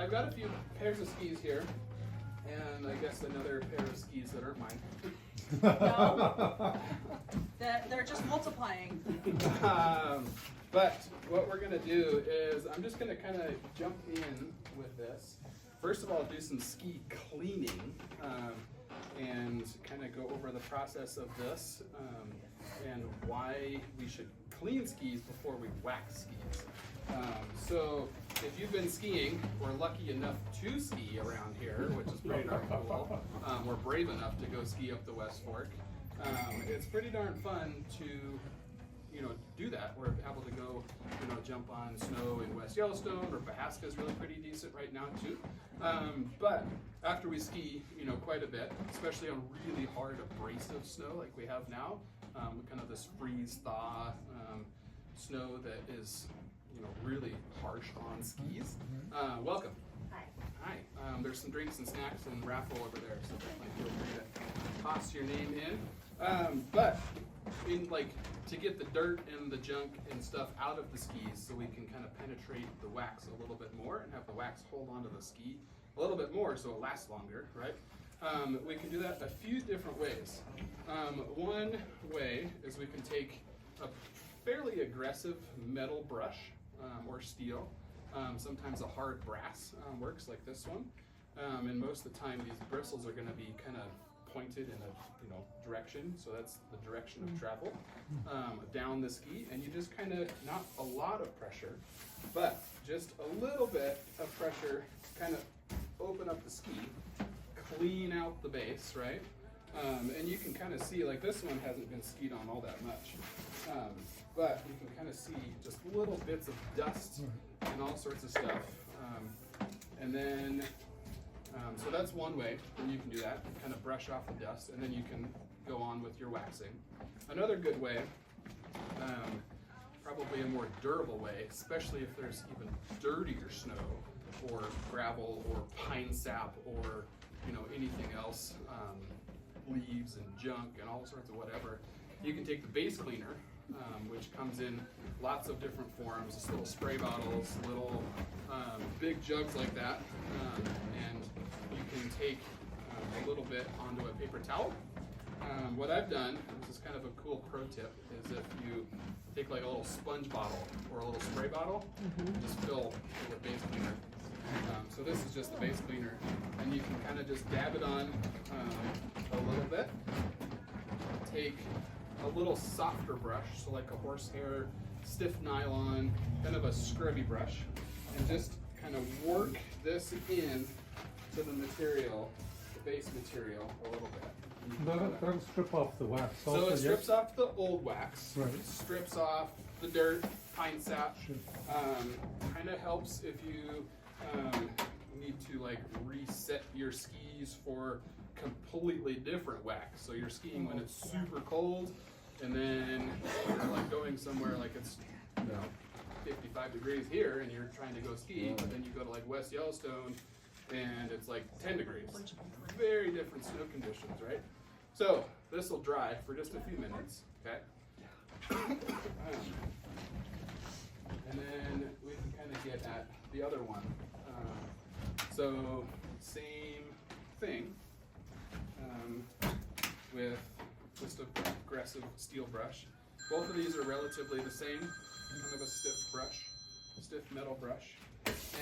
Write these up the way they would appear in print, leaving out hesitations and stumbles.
I've got a few pairs of skis here, and I guess another pair of skis that aren't mine. No, they're just multiplying. But what we're gonna do is I'm just gonna kind of jump in with this. First of all, do some ski cleaning and kind of go over the process of this and why we should clean skis before we wax skis. So if you've been skiing, we're lucky enough to ski around here, which is pretty darn cool. We're brave enough to go ski up the West Fork. It's pretty darn fun to do that. We're able to go, jump on snow in West Yellowstone, or Pahaska is really pretty decent right now too. But after we ski, quite a bit, especially on really hard abrasive snow like we have now, kind of this freeze thaw snow that is, really harsh on skis. Welcome. Hi. Hi. There's some drinks and snacks and raffle over there, so definitely feel free to toss your name in. But to get the dirt and the junk and stuff out of the skis so we can kind of penetrate the wax a little bit more and have the wax hold onto the ski a little bit more so it lasts longer, right? We can do that a few different ways. One way is we can take a fairly aggressive metal brush or steel. Sometimes a hard brass works, like this one. And most of the time these bristles are going to be kind of pointed in a direction, so that's the direction of travel down the ski, and you just kind of, not a lot of pressure, but just a little bit of pressure, kind of open up the ski, clean out the base, right? And you can kind of see, like this one hasn't been skied on all that much, but you can kind of see just little bits of dust and all sorts of stuff. And then so that's one way that you can do that, kind of brush off the dust, and then you can go on with your waxing. Another good way, probably a more durable way, especially if there's even dirtier snow or gravel or pine sap or anything else, leaves and junk and all sorts of whatever, you can take the base cleaner, which comes in lots of different forms, just little spray bottles, little big jugs like that, and you can take a little bit onto a paper towel. What I've done, this is kind of a cool pro tip, is if you take like a little sponge bottle or a little spray bottle, just fill with base cleaner. So this is just the base cleaner, and you can kind of just dab it on a little bit. Take a little softer brush, so like a horsehair, stiff nylon, kind of a scrubby brush, and just kind of work this in to the material, the base material, a little bit. That'll strip off the wax. So also, it strips off the old wax, Right. strips off the dirt, pine sap. Sure. Kind of helps if you need to like reset your skis for completely different wax. So you're skiing when it's super cold, and then you're like going somewhere like it's 55 degrees here, and you're trying to go ski, but then you go to like West Yellowstone, and it's like 10 degrees. Very different snow conditions, right? So this will dry for just a few minutes, okay? And then we can kind of get at the other one. So same thing with just an aggressive steel brush. Both of these are relatively the same, kind of a stiff brush, stiff metal brush.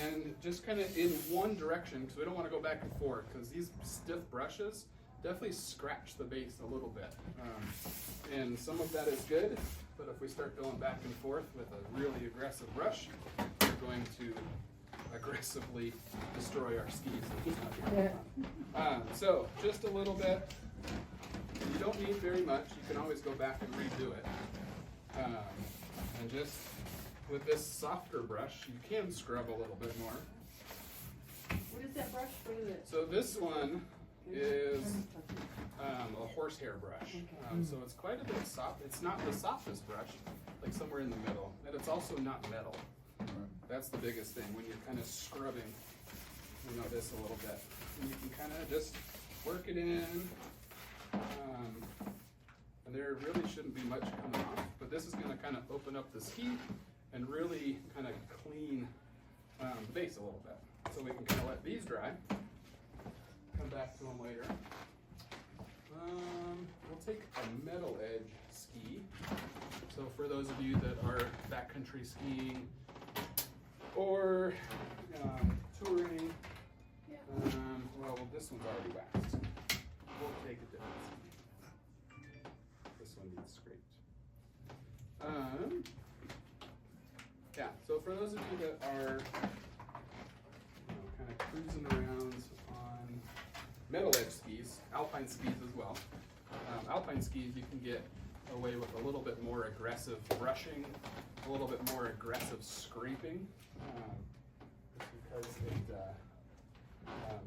And just kind of in one direction, because we don't want to go back and forth, because these stiff brushes definitely scratch the base a little bit. And some of that is good, but if we start going back and forth with a really aggressive brush, we're going to aggressively destroy our skis. It's not very fun. So just a little bit. You don't need very much. You can always go back and redo it. And just with this softer brush, you can scrub a little bit more. What is that brush for you? So this one is a horsehair brush. So it's quite a bit soft. It's not the softest brush, like somewhere in the middle. And it's also not metal. That's the biggest thing when you're kind of scrubbing, this a little bit. And you can kind of just work it in. And there really shouldn't be much coming off, but this is going to kind of open up the ski and really kind of clean the base a little bit. so we can kind of let these dry. Come back to them later. We'll take a metal edge ski. So for those of you that are backcountry skiing or touring, well, this one's already waxed. We'll take a different ski. This one needs scraped. Yeah, so for those of you that are kind of cruising around on metal edge skis, alpine skis as well. Alpine skis, you can get away with a little bit more aggressive brushing, a little bit more aggressive scraping, just because it,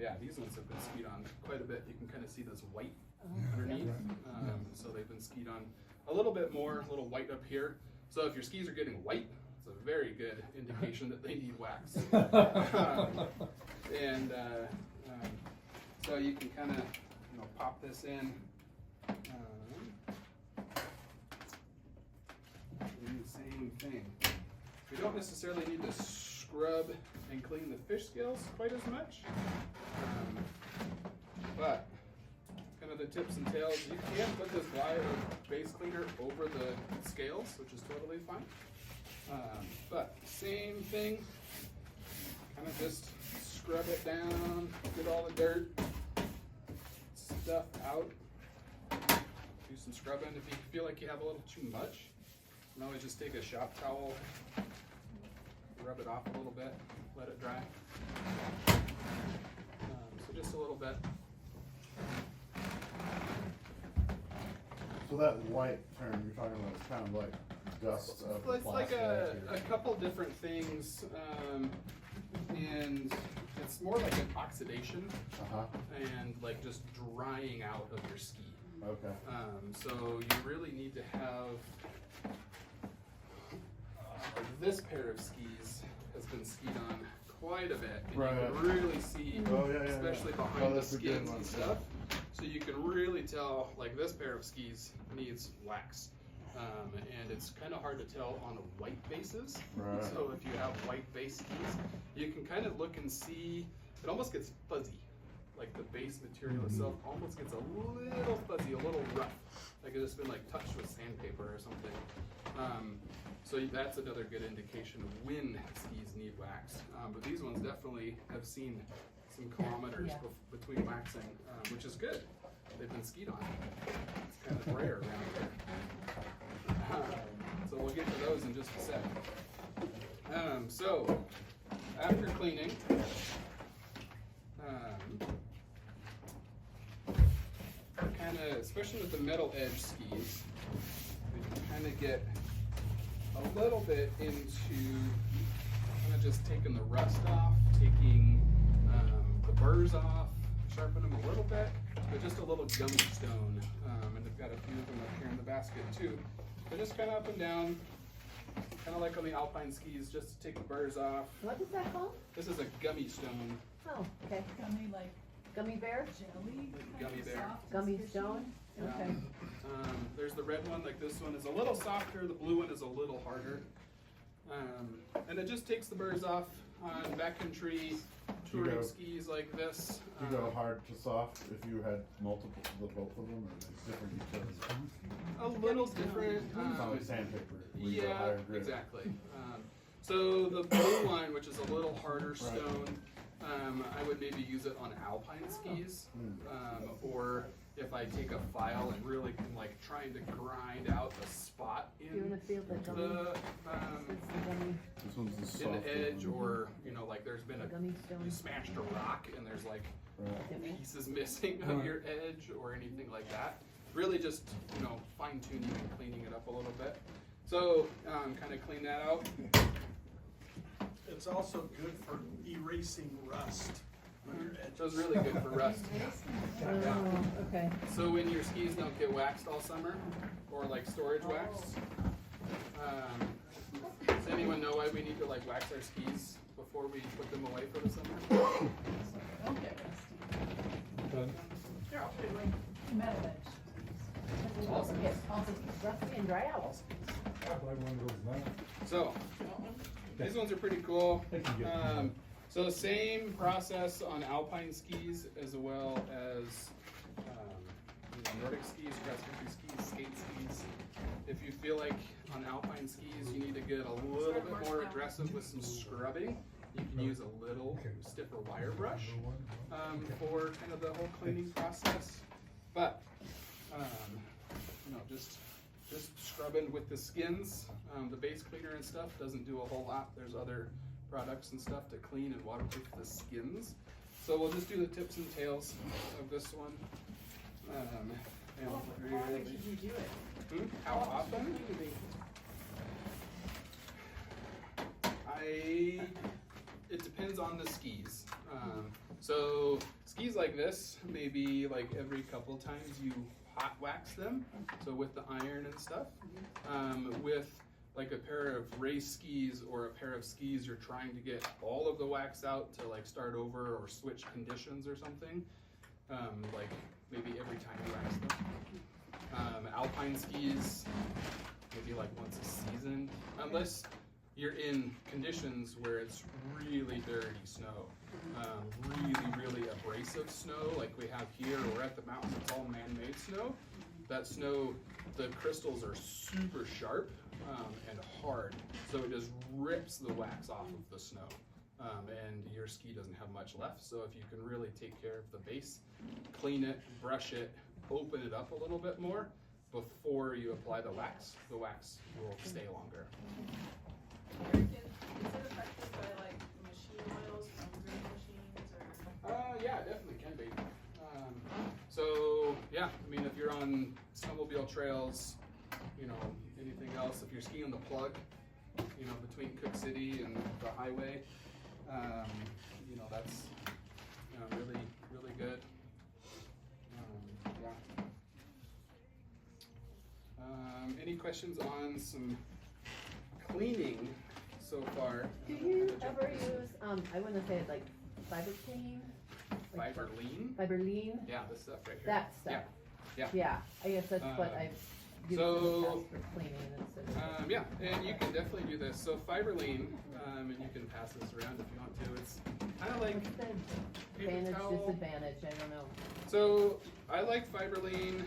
yeah, these ones have been skied on quite a bit. You can kind of see those white underneath, so they've been skied on a little bit more, a little white up here. So if your skis are getting white, it's a very good indication that they need wax. So you can kind of, pop this in. Do the same thing. We don't necessarily need to scrub and clean the fish scales quite as much, but kind of the tips and tails. You can put this Glide or base cleaner over the scales, which is totally fine. But same thing, kind of just scrub it down, get all the dirt, stuff out. Do some scrubbing. If you feel like you have a little too much, you can always just take a shop towel, rub it off a little bit, let it dry. So just a little bit. So that white term you're talking about is kind of like dust of the It's like plastic. a couple different things, and it's more like an oxidation and like just drying out of your ski. Okay. So you really need to have this pair of skis has been skied on quite a bit, and Right. you can really see, Oh, yeah, especially yeah. behind Oh, the that's a good skins one. and stuff. So you can really tell, like this pair of skis needs wax. And it's kind of hard to tell on a white basis. Right. So if you have white base skis, you can kind of look and see, it almost gets fuzzy. Like the base material itself almost gets a little fuzzy, a little rough. Like it's just been like touched with sandpaper or something. So that's another good indication of when skis need wax. But these ones definitely have seen some kilometers between waxing, which is good. They've been skied on. It's kind of rare around here. So we'll get to those in just a sec. So after cleaning, kind of, especially with the metal edge skis, we can kind of get a little bit into kind of just taking the rust off, taking the burrs off, sharpen them a little bit, but just a little gummy stone. And I've got a few of them up here in the basket too. But just kind of up and down, kind of like on the alpine skis, just to take the burrs off. What is that called? This is a gummy stone. Oh, okay. Gummy like Gummy bear? jelly? Gummy bear. Gummy stone? Okay. There's the red one, like this one is a little softer, the blue one is a little harder. And it just takes the burrs off on backcountry touring go- skis like this. You go hard to soft if you had both of them, or there's different utilities. A little different. It's not like sandpaper. where you go Yeah, higher grit. exactly. So the blue one, which is a little harder stone, I would maybe use it on alpine skis, or if I take a file and really can like trying to grind out a spot You're in gonna feel the gummy. the It's the gummy, This one's the in soft the edge, or like there's been the a gummy stone. you smashed a rock and there's like Right. pieces missing of your edge or anything like that. Really just fine tuning and cleaning it up a little bit. So kind of clean that out. It's also good for erasing rust on your edges. So it's really good for rust. Oh, okay. So when your skis don't get waxed all summer, or like storage waxed, does anyone know why we need to like wax our skis before we put them away for the summer? Don't get rusty. Done. Yeah. Metal edge. Also get rusty and dry out. I'll buy one of those now. So these ones are pretty cool. I can get them. So same process on alpine skis as well as Nordic skis, cross country skis, skate skis. If you feel like on alpine skis you need to get a little bit more aggressive with some scrubbing, you can use a little stiffer wire brush for kind of the whole cleaning process. But just scrubbing with the skins, the base cleaner and stuff doesn't do a whole lot. There's other products and stuff to clean and waterproof the skins. So we'll just do the tips and tails of this one. And How often should you do it? How often? It depends on the skis. So skis like this, maybe like every couple times you hot wax them. So with the iron and stuff. With like a pair of race skis or a pair of skis you're trying to get all of the wax out to like start over or switch conditions or something. Like maybe every time you wax them. Alpine skis, maybe like once a season, unless you're in conditions where it's really dirty snow, really abrasive snow like we have here, or at the mountain, it's all man-made snow. That snow, the crystals are super sharp and hard, so it just rips the wax off of the snow. And your ski doesn't have much left, so if you can really take care of the base, clean it, brush it, open it up a little bit more before you apply the wax will stay longer. Is it affected by like machine oils from green machines or? Yeah, it definitely can be. So yeah, I mean, if you're on snowmobile trails, anything else, if you're skiing the plug, between Cook City and the highway, that's really good. Any questions on some cleaning so far? Do you ever use, I wouldn't say it like fiber clean? Fiberline? Fiberline? Yeah, this stuff right here. That stuff? Yeah. Yeah, I guess that's what I've used in the past for cleaning instead of. Yeah, and you can definitely do this. So Fiberline, and you can pass this around if you want to. It's kind of like What's the paper advantage, towel. disadvantage, I don't know. So I like Fiberline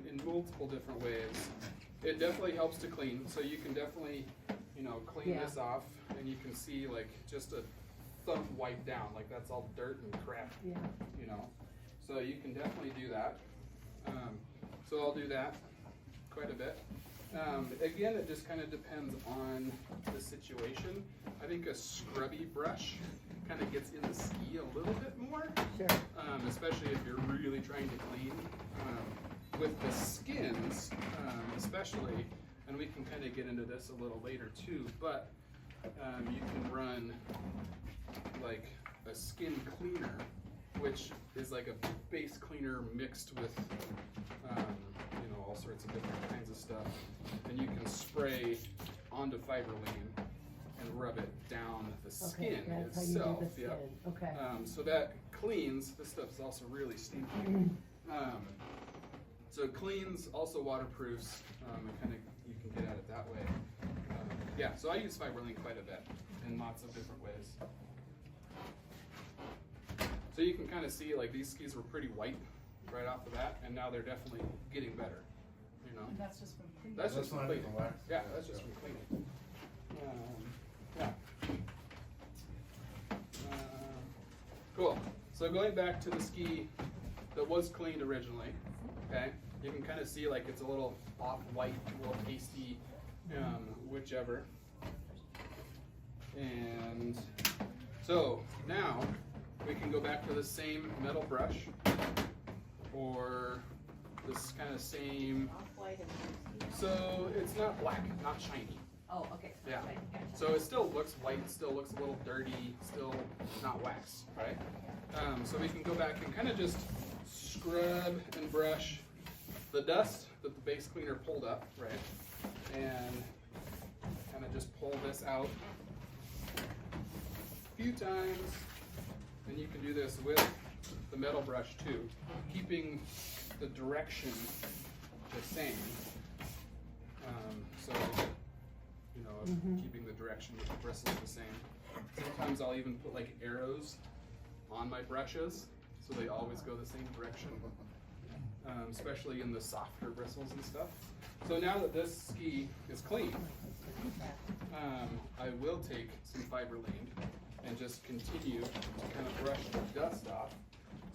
in multiple different ways. It definitely helps to clean, so you can definitely, clean Yeah. this off, and you can see like just a thumb wipe down, like that's all dirt and crap, Yeah. So you can definitely do that. So I'll do that quite a bit. Again, it just kind of depends on the situation. I think a scrubby brush kind of gets in the ski a little bit more. Sure. Especially if you're really trying to clean. With the skins, especially, and we can kind of get into this a little later too, but you can run like a skin cleaner, which is like a base cleaner mixed with all sorts of different kinds of stuff, and you can spray onto Fiberline and rub it down the skin Okay, that's itself. how you do the skin, Yep. okay. So that cleans. This stuff is also really stinky. So it cleans, also waterproofs, and kind of you can get at it that way. Yeah, so I use Fiberline quite a bit in lots of different ways. So you can kind of see like these skis were pretty white right off the bat, and now they're definitely getting better. And that's just from cleaning. That's just from not cleaning. even wax. Yeah, that's just from cleaning. Yeah. Cool. So going back to the ski that was cleaned originally, okay, you can kind of see like it's a little off-white, a little pasty, whichever. And so now we can go back to the same metal brush or this kind of same, Off-white and. so it's not black, not shiny. Oh, okay. Yeah. Right, gotcha. So it still looks white, still looks a little dirty, still not wax, right? So we can go back and kind of just scrub and brush the dust that the base cleaner pulled up, right? And kind of just pull this out a few times. And you can do this with the metal brush too, keeping the direction the same. So, keeping the direction with the bristles the same. Sometimes I'll even put like arrows on my brushes so they always go the same direction, especially in the softer bristles and stuff. So now that this ski is clean, I will take some Fiberlane and just continue to kind of brush the dust off.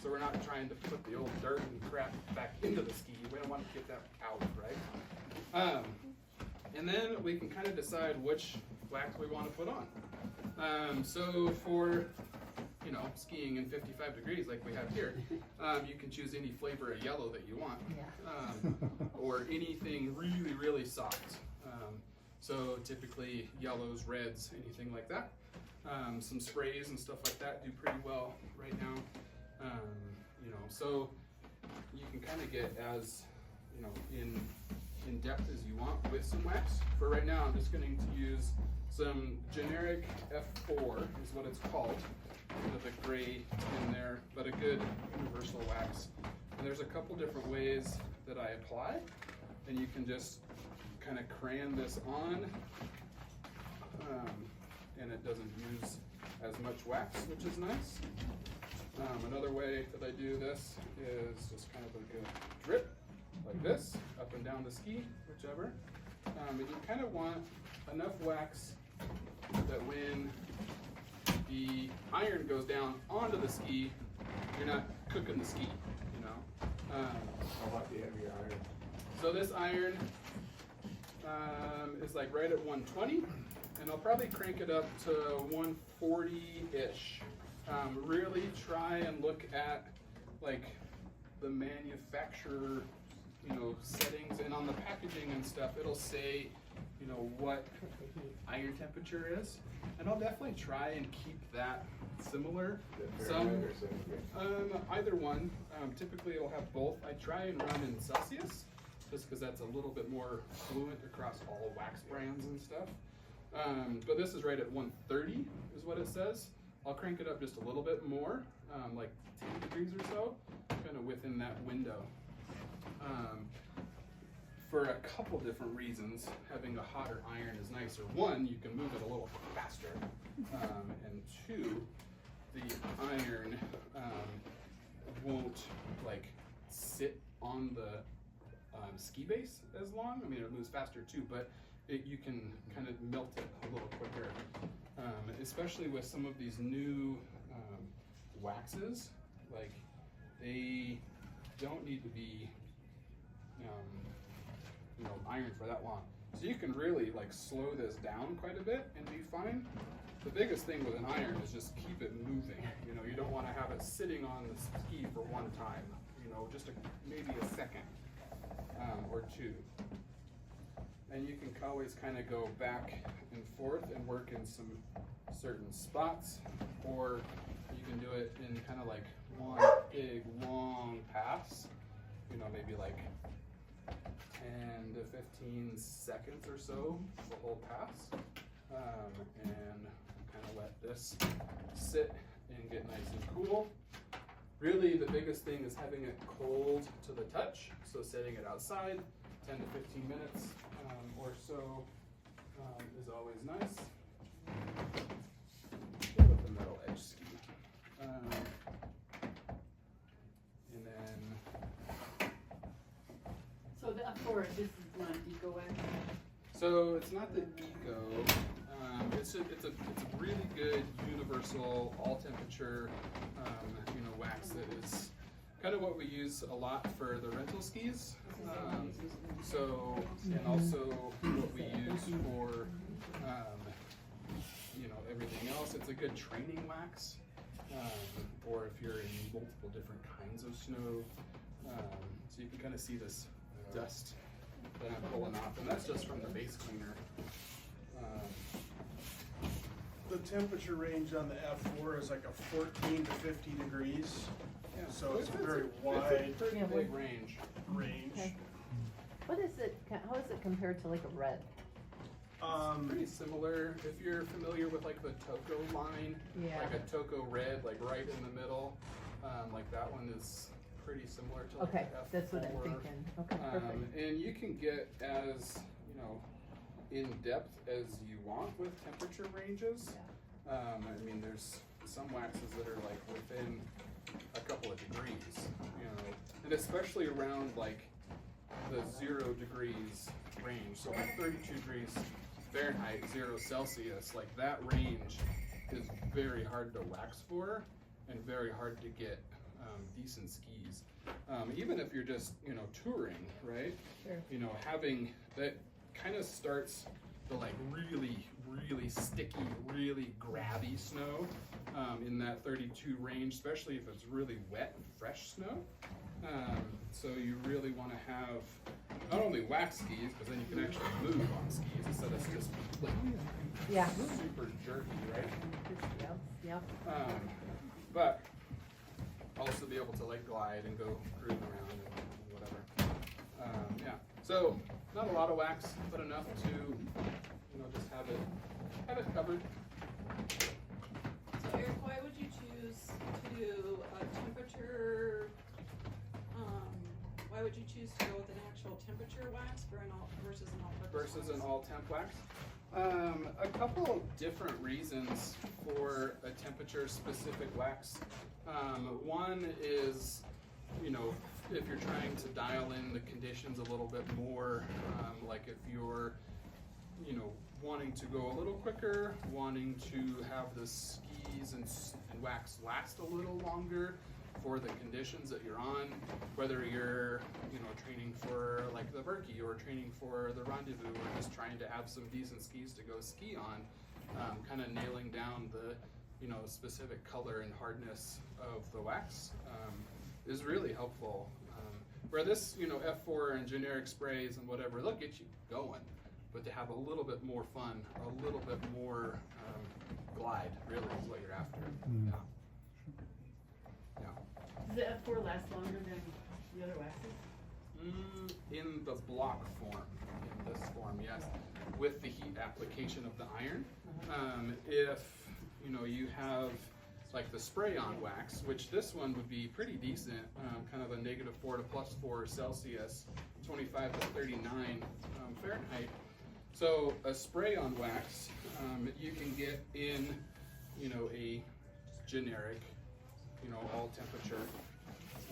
So we're not trying to put the old dirt and crap back into the ski. We don't want to get that out, right? And then we can kind of decide which wax we want to put on. So for, you know, skiing in 55 degrees like we have here, you can choose any flavor of yellow that you want, or anything really, really soft. So typically yellows, reds, anything like that. Some sprays and stuff like that do pretty well right now. You know, so you can kind of get as, you know, in depth as you want with some wax. For right now, I'm just going to use some generic F4 is what it's called, with a gray in there, but a good universal wax. And there's a couple different ways that I apply, and you can just kind of crayon this on, and it doesn't use as much wax, which is nice. Another way that I do this is just kind of a good drip, like this, up and down the ski, whichever. And you kind of want enough wax that when the iron goes down onto the ski, you're not cooking the ski, you know. How about the heavy iron? So this iron is like right at 120, and I'll probably crank it up to 140-ish. Really try and look at like the manufacturer, you know, settings, and on the packaging and stuff, it'll say, you know, what iron temperature is, and I'll definitely try and keep that similar. Either one. Typically it'll have both. I try and run in Celsius, just because that's a little bit more fluent across all wax brands and stuff. But this is right at 130 is what it says. I'll crank it up just a little bit more, like 10 degrees or so, kind of within that window. For a couple different reasons, having a hotter iron is nicer. One, you can move it a little faster, and two, the iron won't like sit on the ski base as long. I mean, it moves faster too, but you can kind of melt it a little quicker, especially with some of these new waxes. Like, they don't need to be you know, ironed for that long. So you can really like slow this down quite a bit and be fine. The biggest thing with an iron is just keep it moving. You know, you don't want to have it sitting on the ski for one time. You know, just maybe a second or two. And you can always kind of go back and forth and work in some certain spots, or you can do it in kind of like one big long pass. You know, maybe like 10 to 15 seconds or so, the whole pass, and kind of let this sit and get nice and cool. Really, the biggest thing is having it cold to the touch, so setting it outside 10 to 15 minutes or so is always nice. With the metal edge ski. And then So the F4, this is not Eco Wax? so it's not the Eco. It's a really good universal all temperature you know, wax that is kind of what we use a lot for the rental skis. So, and also what we use for you know, everything else. It's a good training wax, or if you're in multiple different kinds of snow. So you can kind of see this dust that I'm pulling off, and that's just from the base cleaner. The temperature range on the F4 is like a 14 to 50 degrees. Yeah, So it's a very It's wide a pretty Yeah, big what- range. range. Okay. What is it, how is it compared to like a red? Pretty similar. If you're familiar with like the Toco line, Yeah. like a Toco red, like right in the middle, like that one is pretty similar to like Okay, the F4. that's what I'm thinking. Okay, perfect. And you can get as, you know, in depth as you want with temperature ranges. I mean, there's some waxes that are like within a couple of degrees, you know, and especially around like the 0 degrees range. So like 32 degrees Fahrenheit, 0 Celsius, like that range is very hard to wax for and very hard to get decent skis. Even if you're just, you know, touring, right? Sure. You know, having that kind of starts the like really, really sticky, really grabby snow in that 32 range, especially if it's really wet and fresh snow. So you really want to have not only wax skis, but then you can actually move on skis instead of just like Yeah. super jerky, right? Yep, yep. But also be able to like glide and go cruise around and whatever. Yeah. So not a lot of wax, but enough to, you know, just have it covered. So Eric, why would you choose to do a temperature, why would you choose to go with an actual temperature wax for versus an all-purpose Versus wax? an all temp wax. A couple of different reasons for a temperature specific wax. One is, you know, if you're trying to dial in the conditions a little bit more, like if you're, you know, wanting to go a little quicker, wanting to have the skis and wax last a little longer for the conditions that you're on, whether you're, you know, training for like the Berkey or training for the Rendezvous or just trying to have some decent skis to go ski on, kind of nailing down the, you know, specific color and hardness of the wax is really helpful. Where this, you know, F4 and generic sprays and whatever, they'll get you going, but to have a little bit more fun, a little bit more glide, really is what you're after. Yeah. Does the F4 last longer than the other waxes? In the block form, in this form, yes, with the heat application of the iron. If, you know, you have like the spray-on wax, which this one would be pretty decent, kind of a -4 to +4 Celsius, 25 to 39 Fahrenheit. So a spray-on wax, you can get in, you know, a generic, you know, all temperature,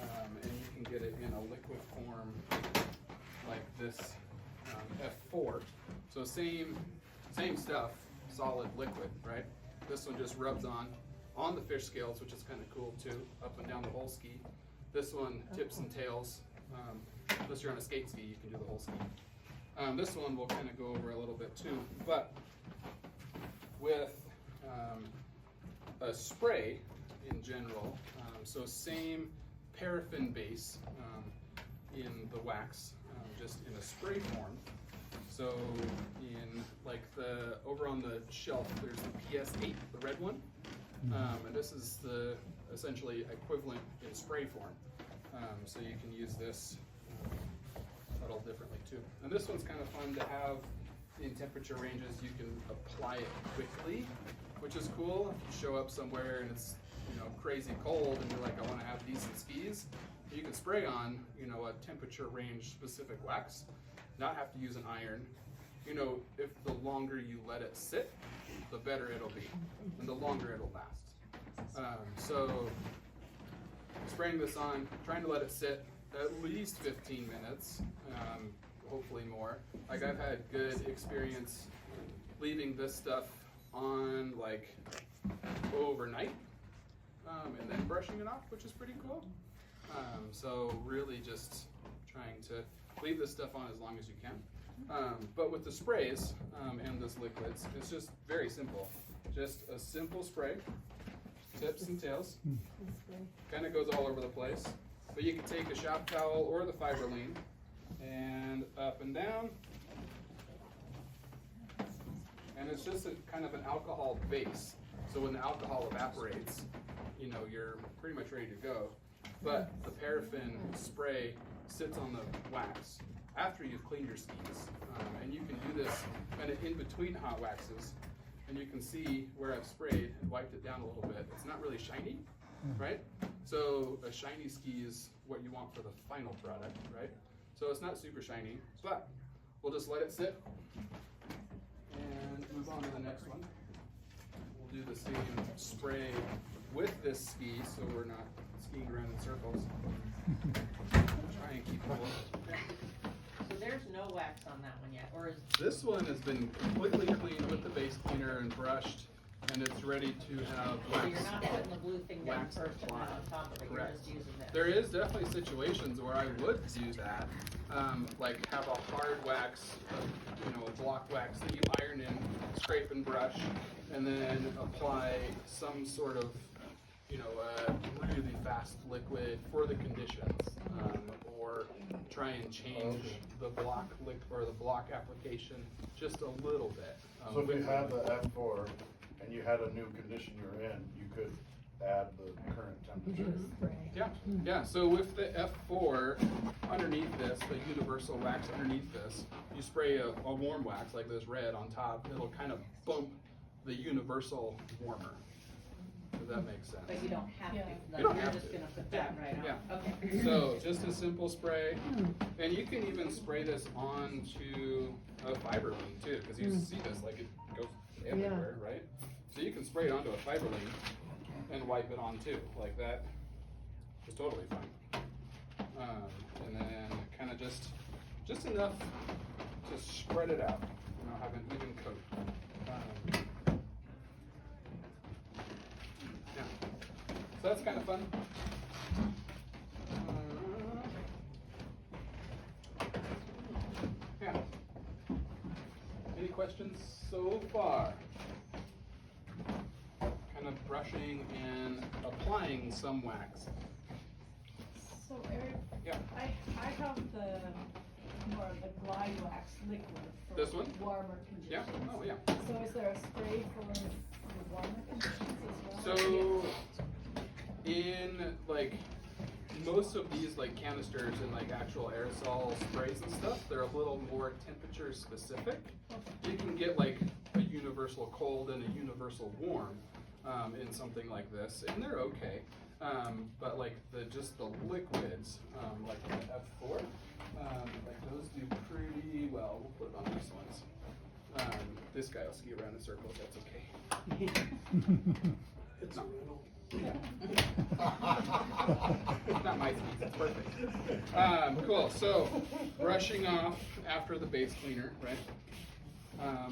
and you can get it in a liquid form like this F4. So same stuff, solid liquid, right? This one just rubs on the fish scales, which is kind of cool too, up and down the whole ski. This one tips and tails. Unless you're on a skate ski, you can do the whole ski. This one we'll kind of go over a little bit too, but with a spray in general, so same paraffin base in the wax, just in a spray form. So in like over on the shelf, there's the PS8, the red one, and this is the essentially equivalent in spray form. So you can use this a little differently too. And this one's kind of fun to have in temperature ranges. You can apply it quickly, which is cool. If you show up somewhere and it's, you know, crazy cold and you're like, I want to have decent skis, you can spray on, you know, a temperature range specific wax, not have to use an iron. You know, if the longer you let it sit, the better it'll be, and the longer it'll last. So spraying this on, trying to let it sit at least 15 minutes, hopefully more. Like I've had good experience leaving this stuff on like overnight, and then brushing it off, which is pretty cool. So really just trying to leave this stuff on as long as you can. But with the sprays and those liquids, it's just very simple. Just a simple spray, tips and tails, kind of goes all over the place. But you can take a shop towel or the fiberline and up and down. And it's just a kind of an alcohol base. So when the alcohol evaporates, you know, you're pretty much ready to go. But the paraffin spray sits on the wax after you've cleaned your skis. And you can do this kind of in between hot waxes. And you can see where I've sprayed and wiped it down a little bit. It's not really shiny, right? So a shiny ski is what you want for the final product, right? So it's not super shiny, but we'll just let it sit and move on to the next one. We'll do the same spray with this ski, so we're not skiing around in circles. Try and keep it low. So there's no wax on that one yet, or is, This one has been completely cleaned with the base cleaner and brushed, and it's ready to have so wax. you're not putting the blue thing down wax first and then applied. on top of it, you're Correct. just using this? There is definitely situations where I would do that, like have a hard wax, a block wax that you iron in, scrape and brush, and then apply some sort of, really fast liquid for the conditions, or try and change the block or the block application just a little bit. So if you had the F4 and you had a new condition you're in, you could add the current temperature. Yeah, so with the F4 underneath this, the universal wax underneath this, you spray a warm wax like this red on top, it'll kind of bump the universal warmer. Does that make sense? But you don't have to, Yeah. like, You don't you're have just to. gonna put that right on, Yeah. okay. So just a simple spray, and you can even spray this onto a fiber line too, because you see this, like it goes everywhere, right? So you can spray it onto a fiber line and wipe it on too, like that. It's totally fine. And then kind of just enough to spread it out, have an even coat. Yeah. So that's kind of fun. Yeah. Any questions so far? Kind of brushing and applying some wax. So Eric, Yeah. I have the more of the glide wax liquid for This one? warmer Yeah. conditions. Oh, yeah. So is there a spray for the warmer conditions as well? So, in like most of these like canisters and like actual aerosol sprays and stuff, they're a little more temperature specific. You can get like a universal cold and a universal warm in something like this, and they're okay. But like just the liquids, like the F4, like those do pretty well. We'll put it on these ones. This guy will ski around in circles. That's okay. It's a rental. Not my skis, it's perfect. Cool, so brushing off after the base cleaner, right?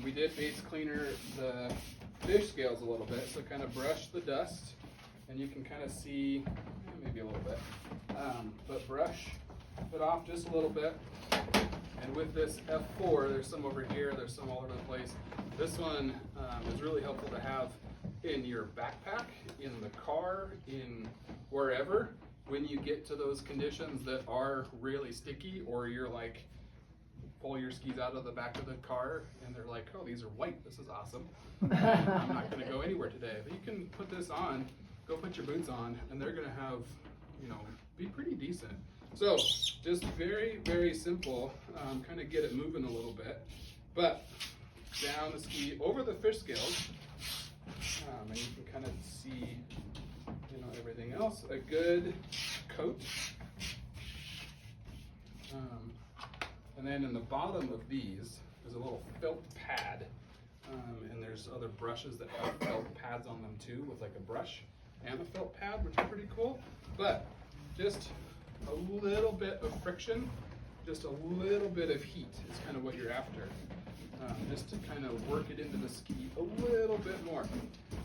We did base cleaner the fish scales a little bit, so kind of brush the dust, and you can kind of see, maybe a little bit, but brush it off just a little bit. And with this F4, there's some over here, there's some all over the place. This one is really helpful to have in your backpack, in the car, in wherever, when you get to those conditions that are really sticky, or you're like, pull your skis out of the back of the car and they're like, oh, these are white, this is awesome. I'm not gonna go anywhere today. But you can put this on, go put your boots on, and they're gonna have, be pretty decent. So, just very, very simple, kind of get it moving a little bit. But, down the ski, over the fish scales, and you can kind of see, everything else. A good coat. And then in the bottom of these, there's a little felt pad. And there's other brushes that have felt pads on them too, with like a brush and a felt pad, which are pretty cool. But just a little bit of friction, just a little bit of heat is kind of what you're after. Just to kind of work it into the ski a little bit more.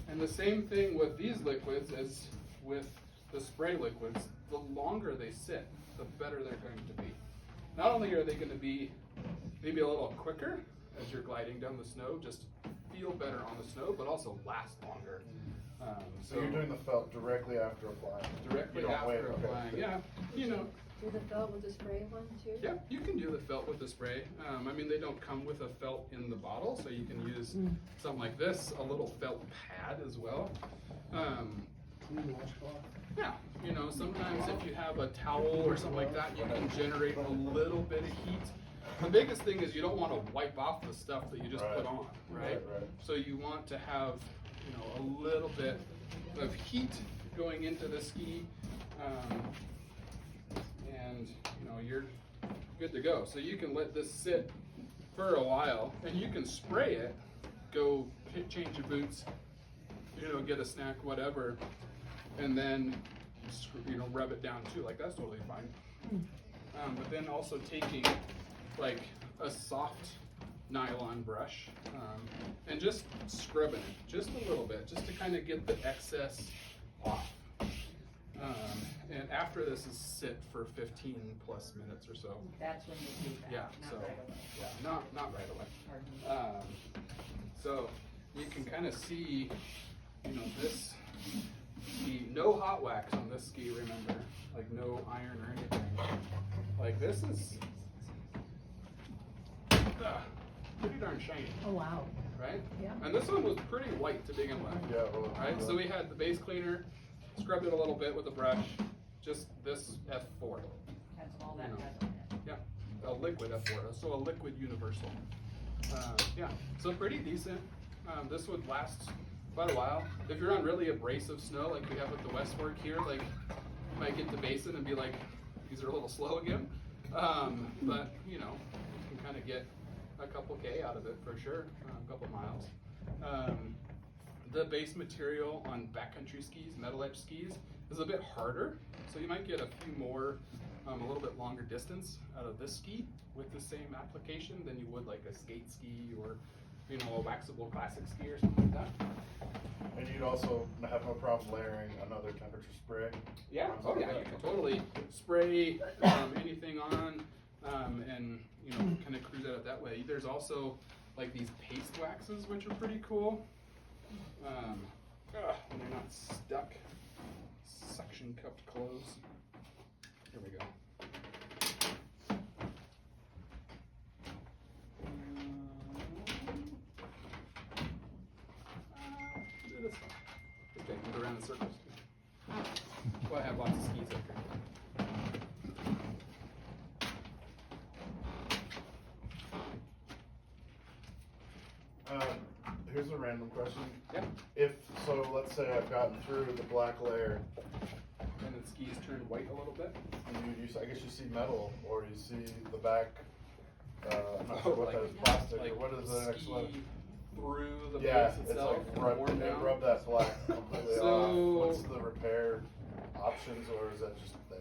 And the same thing with these liquids as with the spray liquids. The longer they sit, the better they're going to be. Not only are they going to be maybe a little quicker as you're gliding down the snow, just feel better on the snow, but also last longer. So you're doing the felt directly after applying? Directly You don't wait, after okay. applying, yeah. Do the felt with the spray one too? Yeah, you can do the felt with the spray. They don't come with a felt in the bottle, so you can use something like this, a little felt pad as well. Yeah, sometimes if you have a towel or something like that, you can generate a little bit of heat. The biggest thing is you don't want to wipe off the stuff that you just put on, right? So you want to have, a little bit of heat going into the ski, and you're good to go. So you can let this sit for a while, and you can spray it, go change your boots, get a snack, whatever, and then rub it down too. Like that's totally fine. But then also taking like a soft nylon brush and just scrubbing it just a little bit, just to kind of get the excess off. And after this is sit for 15 plus minutes or so. That's when you do that, Yeah, not so right away. yeah, not right away. Pardon. So you can kind of see, this ski, no hot wax on this ski, remember, like no iron or anything. Like this is pretty darn shiny, Oh, wow. right? Yeah. And this one was pretty white to begin with. Yeah, well, Right, so we had the base cleaner, scrubbed it a little bit with a brush, just this F4. That's all that You know. has on it. Yeah, a liquid F4, so a liquid universal. Yeah, so pretty decent. This would last quite a while. If you're on really abrasive snow, like we have with the West Fork here, like you might get to basin and be like, these are a little slow again. But you can kind of get a couple K out of it for sure, a couple miles. The base material on backcountry skis, metal edge skis, is a bit harder, so you might get a few more, a little bit longer distance out of this ski with the same application than you would like a skate ski or a waxable classic ski or something like that. And you'd also have no problem layering another temperature spray. Yeah, oh yeah, you can totally spray anything on and kind of cruise it that way. There's also like these paste waxes, which are pretty cool. When they're not stuck, suction cupped clothes. Here we go. Do this one. Okay, move around in circles. Well, I have lots of skis up here. Here's a random question. Yeah. Let's say I've gotten through the black layer, And the skis turn white a little bit. and I guess you see metal, or you see the back, I'm not sure what that is, plastic, or what is the next one? ski through the Yeah, base it's itself. like worn down. rub that black completely So- off. What's the repair options, or is that just there?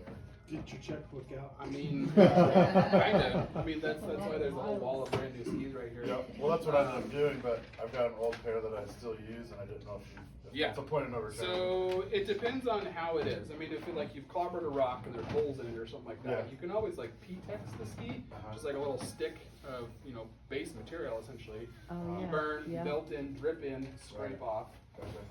Get your checkbook out. I mean, kinda. I mean, that's why there's a whole wall of brand new skis right here. Yep. Well, that's what I ended up doing, but I've got an old pair that I still use, and I didn't know if Yeah. it's a point of no return. So it depends on how it is. I mean, if you've clobbered a rock and there's holes in it or something like that, Yeah. you can always like P-tex the ski, just like a little stick of base material essentially. Oh, yeah. Burn, Yeah. melt in, drip in, scrape Right. off,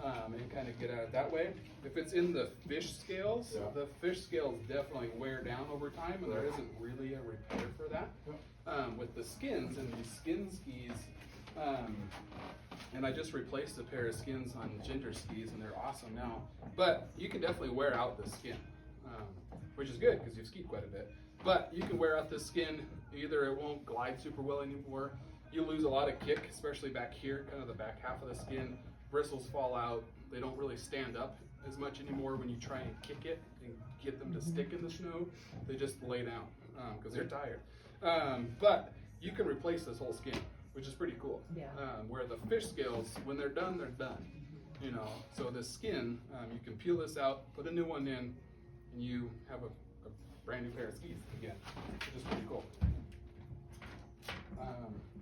and kind of get at it that way. If it's in the fish scales, Yeah. the fish scales definitely wear down over time, and there Right. isn't really a repair for that. Yeah. With the skins and these skin skis. And I just replaced a pair of skins on gender skis, and they're awesome now. But you can definitely wear out the skin, which is good because you've skied quite a bit. But you can wear out the skin. Either it won't glide super well anymore. You lose a lot of kick, especially back here, kind of the back half of the skin. Bristles fall out. They don't really stand up as much anymore when you try and kick it and get them to stick in the snow. They just lay down because they're tired. But you can replace this whole skin, which is pretty cool. Yeah. Where the fish scales, when they're done, they're done. So the skin, you can peel this out, put a new one in, and you have a brand new pair of skis again, which is pretty cool.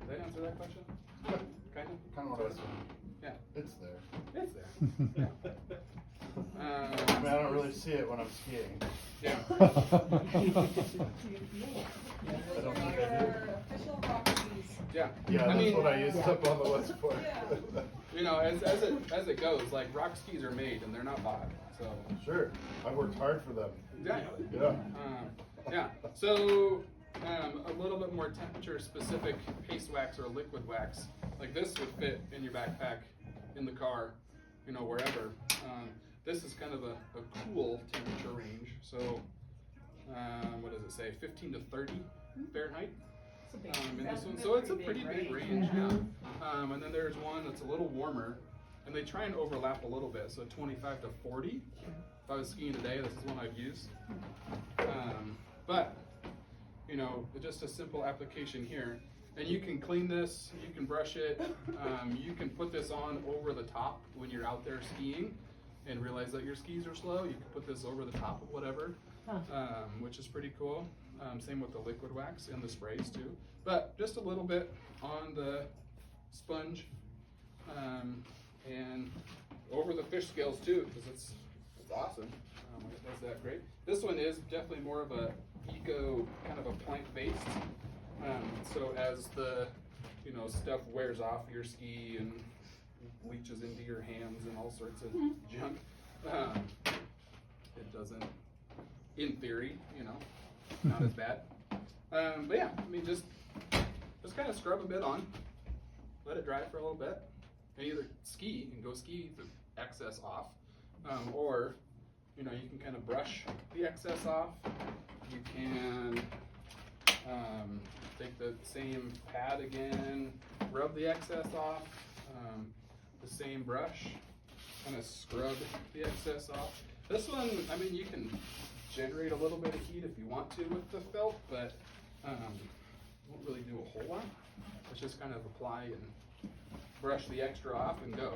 Did that answer that question? Kind of? Kind of what I was saying. Yeah. It's there. It's there. Yeah. I mean, I don't really see it when I'm skiing. Yeah. I don't think I do. Your official rock skis. Yeah. Yeah, I that's mean, what I used up on the West Fork. as it goes, like rock skis are made and they're not bought. So Sure, I worked hard for them. exactly. Yeah. Yeah. So a little bit more temperature specific paste wax or liquid wax, like this would fit in your backpack, in the car, wherever. This is kind of a cool temperature range. So what does it say? 15 to 30 Fahrenheit. In this one. So it's a pretty big range. Yeah. And then there's one that's a little warmer, and they try and overlap a little bit. So 25 to 40. If I was skiing today, this is one I'd use. But just a simple application here. And you can clean this, you can brush it, you can put this on over the top when you're out there skiing and realize that your skis are slow. You can put this over the top of whatever, which is pretty cool. Same with the liquid wax and the sprays too. But just a little bit on the sponge and over the fish scales too, because it's awesome. It does that great. This one is definitely more of a eco, kind of a plant-based. So as the stuff wears off your ski and leaches into your hands and all sorts of junk, it doesn't, in theory, not as bad. But yeah, I mean, just kind of scrub a bit on, let it dry for a little bit, and either ski and go ski the excess off, or you can kind of brush the excess off. You can take the same pad again, rub the excess off, the same brush, kind of scrub the excess off. This one, I mean, you can generate a little bit of heat if you want to with the felt, but won't really do a whole lot. Let's just kind of apply and brush the extra off and go.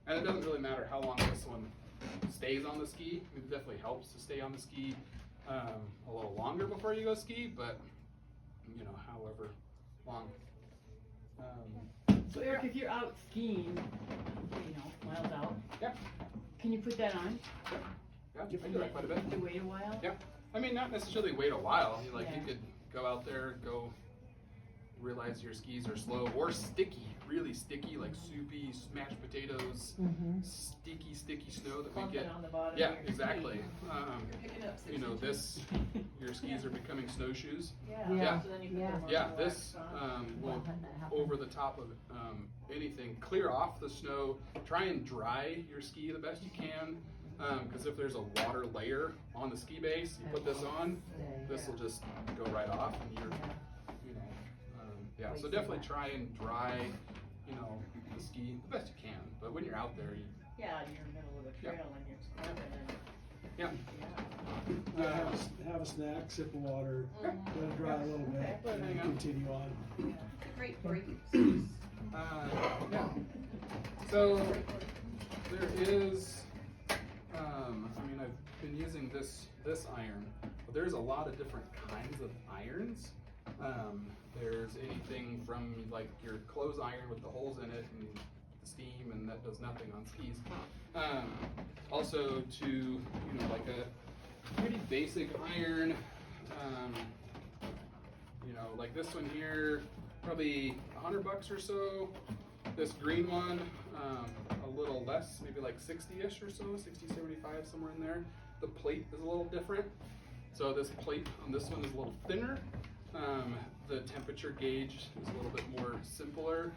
And it doesn't really matter how long this one stays on the ski. It definitely helps to stay on the ski a little longer before you go ski, but however long. So Eric, if you're out skiing, miles out, Yeah. can you put that on? Yeah, I do that quite a bit. To wait a while? Yeah, I mean, not necessarily wait a while. You could go out there, realize your skis are slow or sticky, really sticky, like soupy mashed potatoes, sticky snow that Clump we it get. on the bottom Yeah, of your exactly. You're picking up 6 This, your skis are becoming snowshoes. Yeah. So then you put them on Yeah, the this wax on. will over the top of anything, clear off the snow. Try and dry your ski the best you can, because if there's a water layer on the ski base, you put this on, this will just go right off, and you're, So definitely try and dry, the ski the best you can. But when you're out there, Yeah, you're in the middle of a trail and you're clumping and. Have a snack, sip of water, let it dry a little bit, Okay. and then continue on. It's a great break. Yeah. So there is, I've been using this iron, but there's a lot of different kinds of irons. There's anything from like your clothes iron with the holes in it and the steam, and that does nothing on skis. Also to like a pretty basic iron. Like this one here, probably $100 or so. This green one, a little less, maybe like 60-ish or so, 60, 75, somewhere in there. The plate is a little different. So this plate on this one is a little thinner. The temperature gauge is a little bit more simpler,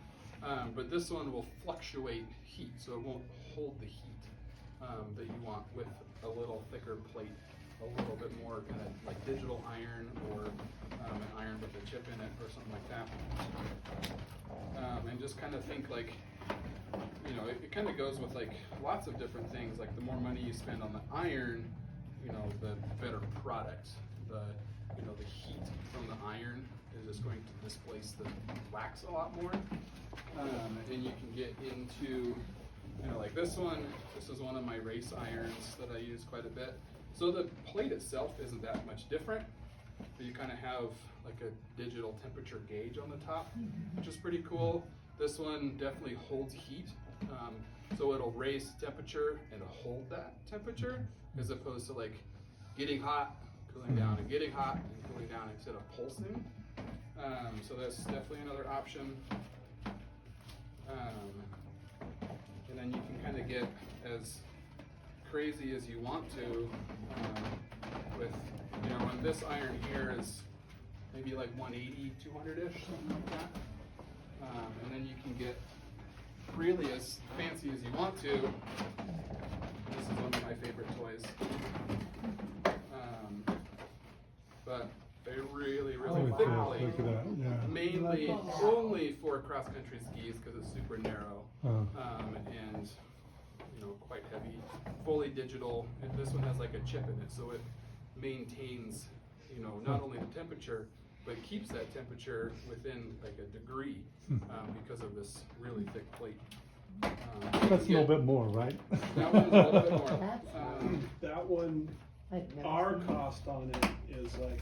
but this one will fluctuate heat, so it won't hold the heat that you want with a little thicker plate, a little bit more kind of like digital iron or an iron with a chip in it or something like that. And just kind of think like, it kind of goes with like lots of different things. Like the more money you spend on the iron, the better product. The heat from the iron is just going to displace the wax a lot more. And you can get into, like this one. This is one of my race irons that I use quite a bit. So the plate itself isn't that much different, but you kind of have like a digital temperature gauge on the top, which is pretty cool. This one definitely holds heat, so it'll raise temperature and hold that temperature, as opposed to like getting hot, cooling down, and getting hot and cooling down instead of pulsing. So that's definitely another option. And then you can kind of get as crazy as you want to with, and this iron here is maybe like 180, 200-ish, something like that. And then you can get really as fancy as you want to. This is one of my favorite toys. But they really thick plate. Look at that, yeah. Mainly only for cross-country skis because it's super narrow and quite heavy. Fully digital. And this one has like a chip in it, so it maintains not only the temperature but keeps that temperature within like a degree because of this really thick plate. That's a little bit more, right? That one's a little bit more. That's- That one, I've never our seen it. cost on it is like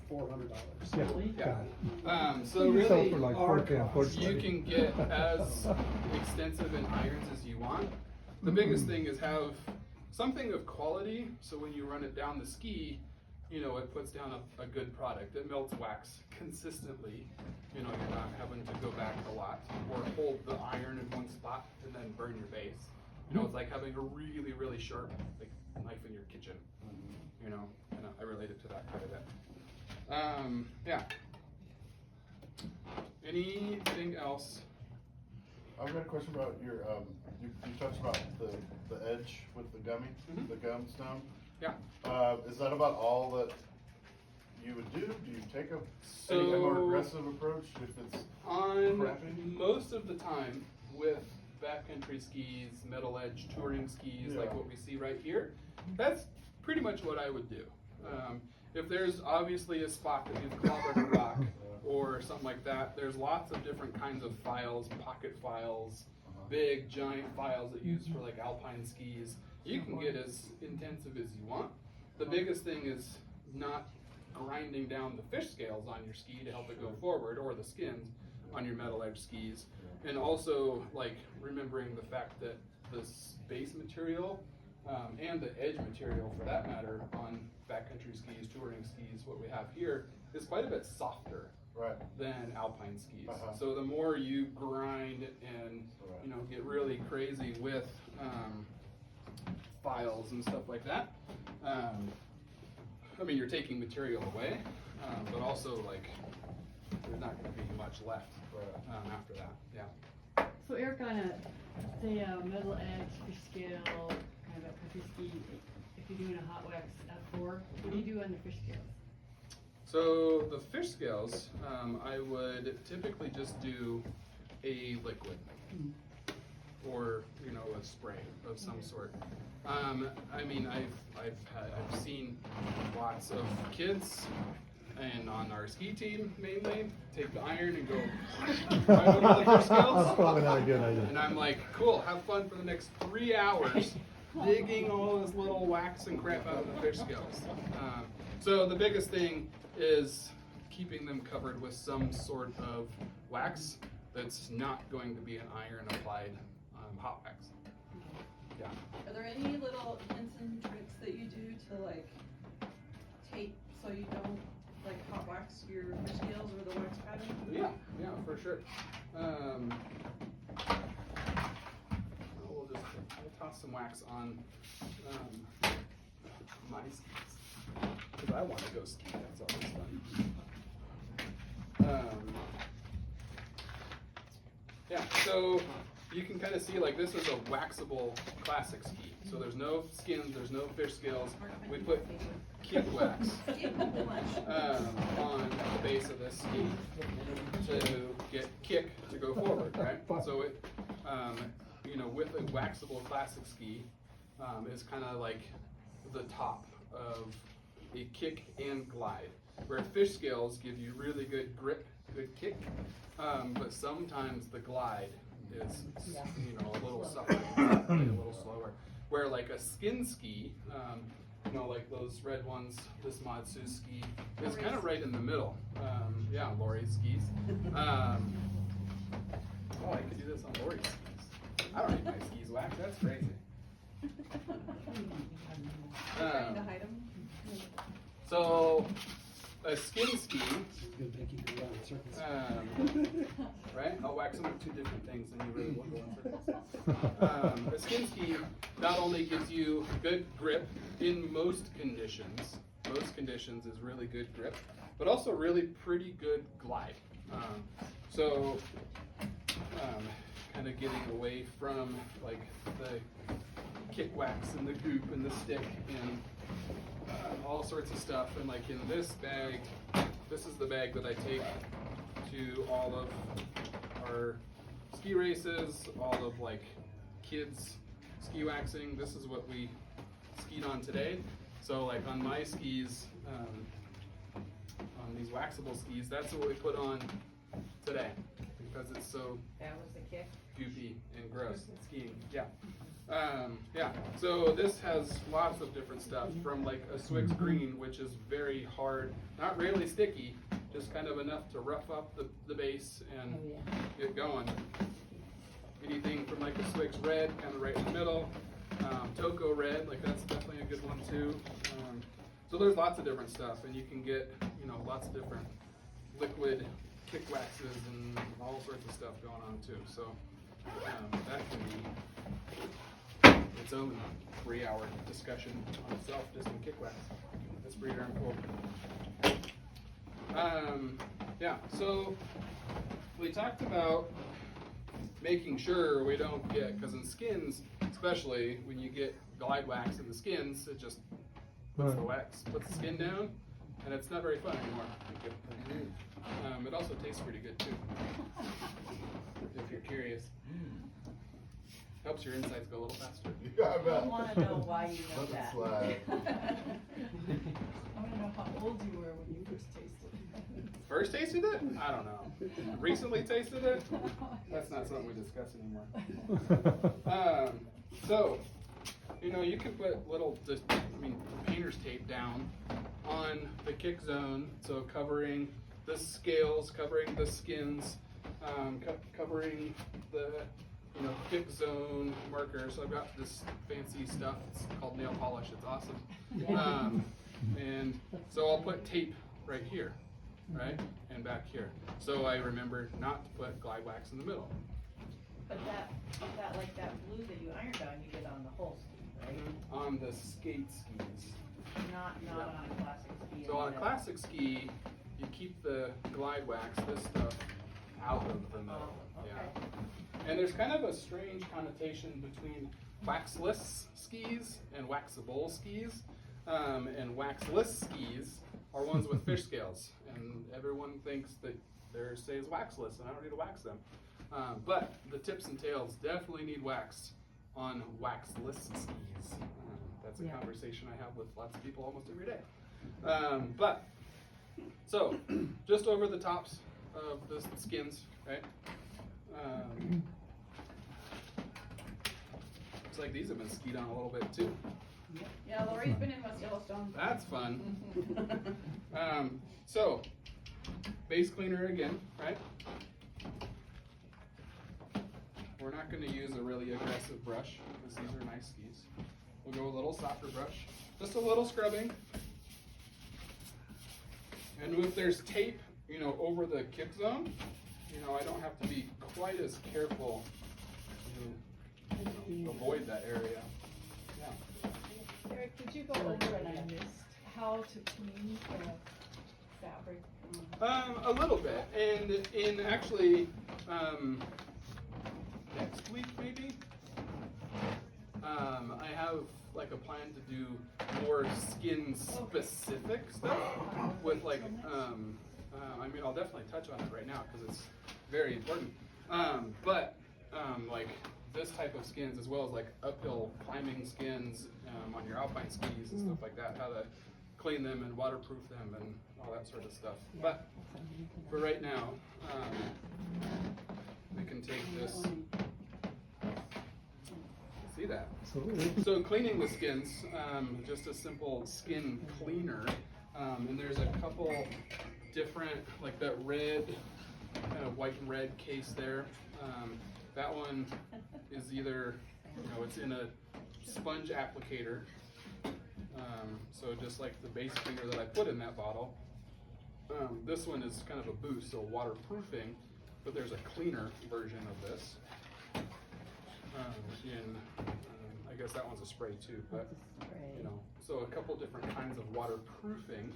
$400. Yeah. God. So You sell really, for like our 40 and cost. 40. you can get as extensive in irons as you want. The biggest thing is have something of quality, so when you run it down the ski, you know, it puts down a good product. It melts wax consistently. You know, you're not having to go back a lot or hold the iron in one spot and then burn your base. You know, it's like having a really, really sharp like knife in your kitchen. You know, and I relate it to that quite a bit. Yeah. Anything else? I've got a question about your, you touched about the edge with the gummy, the gum stone. Yeah. Is that about all that you would do? Do you take any more So- aggressive approach if it's On crappy? most of the time with backcountry skis, metal edge touring skis, like Yeah. what we see right here, that's pretty much what I would do. If there's obviously a spot that you've clobbered a rock or something like that, there's lots of different kinds of files, pocket files, big giant files that you use for like alpine skis. You can get as intensive as you want. The biggest thing is not grinding down the fish scales on your ski to help it go forward, or the skins on your metal edge skis. And also like remembering the fact that the base material and the edge material for that matter on backcountry skis, touring skis, what we have here is quite a bit softer Right. than alpine skis. Uh-huh. So the more you grind and Right. you know get really crazy with files and stuff like that, I mean you're taking material away, but also like there's not going to be much left Right. after that. Yeah. So Eric, on a, say a metal edge fish scale, kind of a country ski, if you're doing a hot wax F4, what do you do on the fish scales? So the fish scales, I would typically just do a liquid or you know a spray of some sort. I mean I've seen lots of kids, and on our ski team mainly, take the iron and go right over the fish That's scales. probably not a good idea. And I'm like, cool, have fun for the next 3 hours digging all this little wax and crap out of the fish scales. So the biggest thing is keeping them covered with some sort of wax that's not going to be an iron applied hot wax. Yeah. Are there any little hints and tricks that you do to like tape so you don't like hot wax your fish scales or the wax pattern? Yeah, for sure. We'll toss some wax on my skis because I want to go ski. That's always fun. Yeah, so you can kind of see like this is a waxable classic ski. So there's no skins, there's no fish scales. We put kick wax on the base of this ski to get kick to go forward, right? So it, you know, with a waxable classic ski, is kind of like the top of a kick and glide, where fish scales give you really good grip, good kick, but sometimes the glide is, you know, a little suffering, a little slower. Where like a skin ski, you know, like those red ones, this Matsu ski, is kind of right in the middle. Yeah, Lori's skis. Oh, I could do this on Lori's skis. I don't need my skis waxed, that's crazy. Trying to hide them? So, a skin ski, Good thing you can run in circles. right? I'll wax them with 2 different things and you really won't go in circles. A skin ski not only gives you good grip in most conditions is really good grip, but also really pretty good glide. So, kind of getting away from like the kick wax and the goop and the stick and all sorts of stuff. And like in this bag, this is the bag that I take to all of our ski races, all of like kids ski waxing. This is what we skied on today. So like on my skis, on these waxable skis. That's what we put on today because it's so That was the kick. goopy and gross skiing. Yeah. Yeah. So this has lots of different stuff from like a Swix green, which is very hard, not really sticky, just kind of enough to rough up the base and Oh, yeah. get going. Anything from like a Swix red, kind of right in the middle. Toko red, like that's definitely a good one too. So there's lots of different stuff, and you can get, you know, lots of different liquid kick waxes and all sorts of stuff going on too. So that can be its own 3-hour discussion on itself, just in kick wax. That's pretty darn cool. Yeah, so we talked about making sure we don't get, because in skins, especially when you get glide wax in the skins, it just puts the wax, puts the skin down, and it's not very fun anymore. It also tastes pretty good too, if you're curious. Helps your insides go a little faster. Yeah, I I bet. wanna know why you know Let it that. slide. I wanna know how old you were when you first tasted it. First tasted it? I don't know. Recently tasted it? That's not something we discuss anymore. So, you know, you can put little, painter's tape down on the kick zone, so covering the scales, covering the skins, covering the, you know, kick zone markers. So I've got this fancy stuff. It's called nail polish. It's awesome. And so I'll put tape right here, right, and back here. So I remember not to put glide wax in the middle. But that like that blue that you ironed on, you did on the whole ski, right? On the skate skis. Not on a classic ski. So on a classic ski, you keep the glide wax, this stuff, out of the middle. Oh, okay. Yeah. And there's kind of a strange connotation between waxless skis and waxable skis. And waxless skis are ones with fish scales. And everyone thinks that their say is waxless, and I don't need to wax them. But the tips and tails definitely need wax on waxless skis. That's a conversation I have with lots of people almost every day. So just over the tops of the skins, right? Looks like these have been skied on a little bit too. Yeah, Lori's been in West Yellowstone. That's fun. So base cleaner again, right? We're not going to use a really aggressive brush because these are nice skis. We'll go a little softer brush, just a little scrubbing. And if there's tape, you know, over the kick zone, you know, I don't have to be quite as careful to avoid that area. Yeah. Eric, did you go over and I missed how to clean the fabric? A little bit, and in actually next week maybe, I have like a plan to do more skin specific stuff with like, I'll definitely touch on it right now because it's very important. Like this type of skins as well as like uphill climbing skins on your alpine skis and stuff like that, how to clean them and waterproof them and all that sort of stuff. But for right now, we can take this. See that? So cleaning the skins, just a simple skin cleaner, and there's a couple different, like that red, kind of white and red case there. That one is either, you know, it's in a sponge applicator, so just like the base cleaner that I put in that bottle. This one is kind of a boost, so waterproofing, but there's a cleaner version of this. I guess that one's a spray too, but you know, so a couple different kinds of waterproofing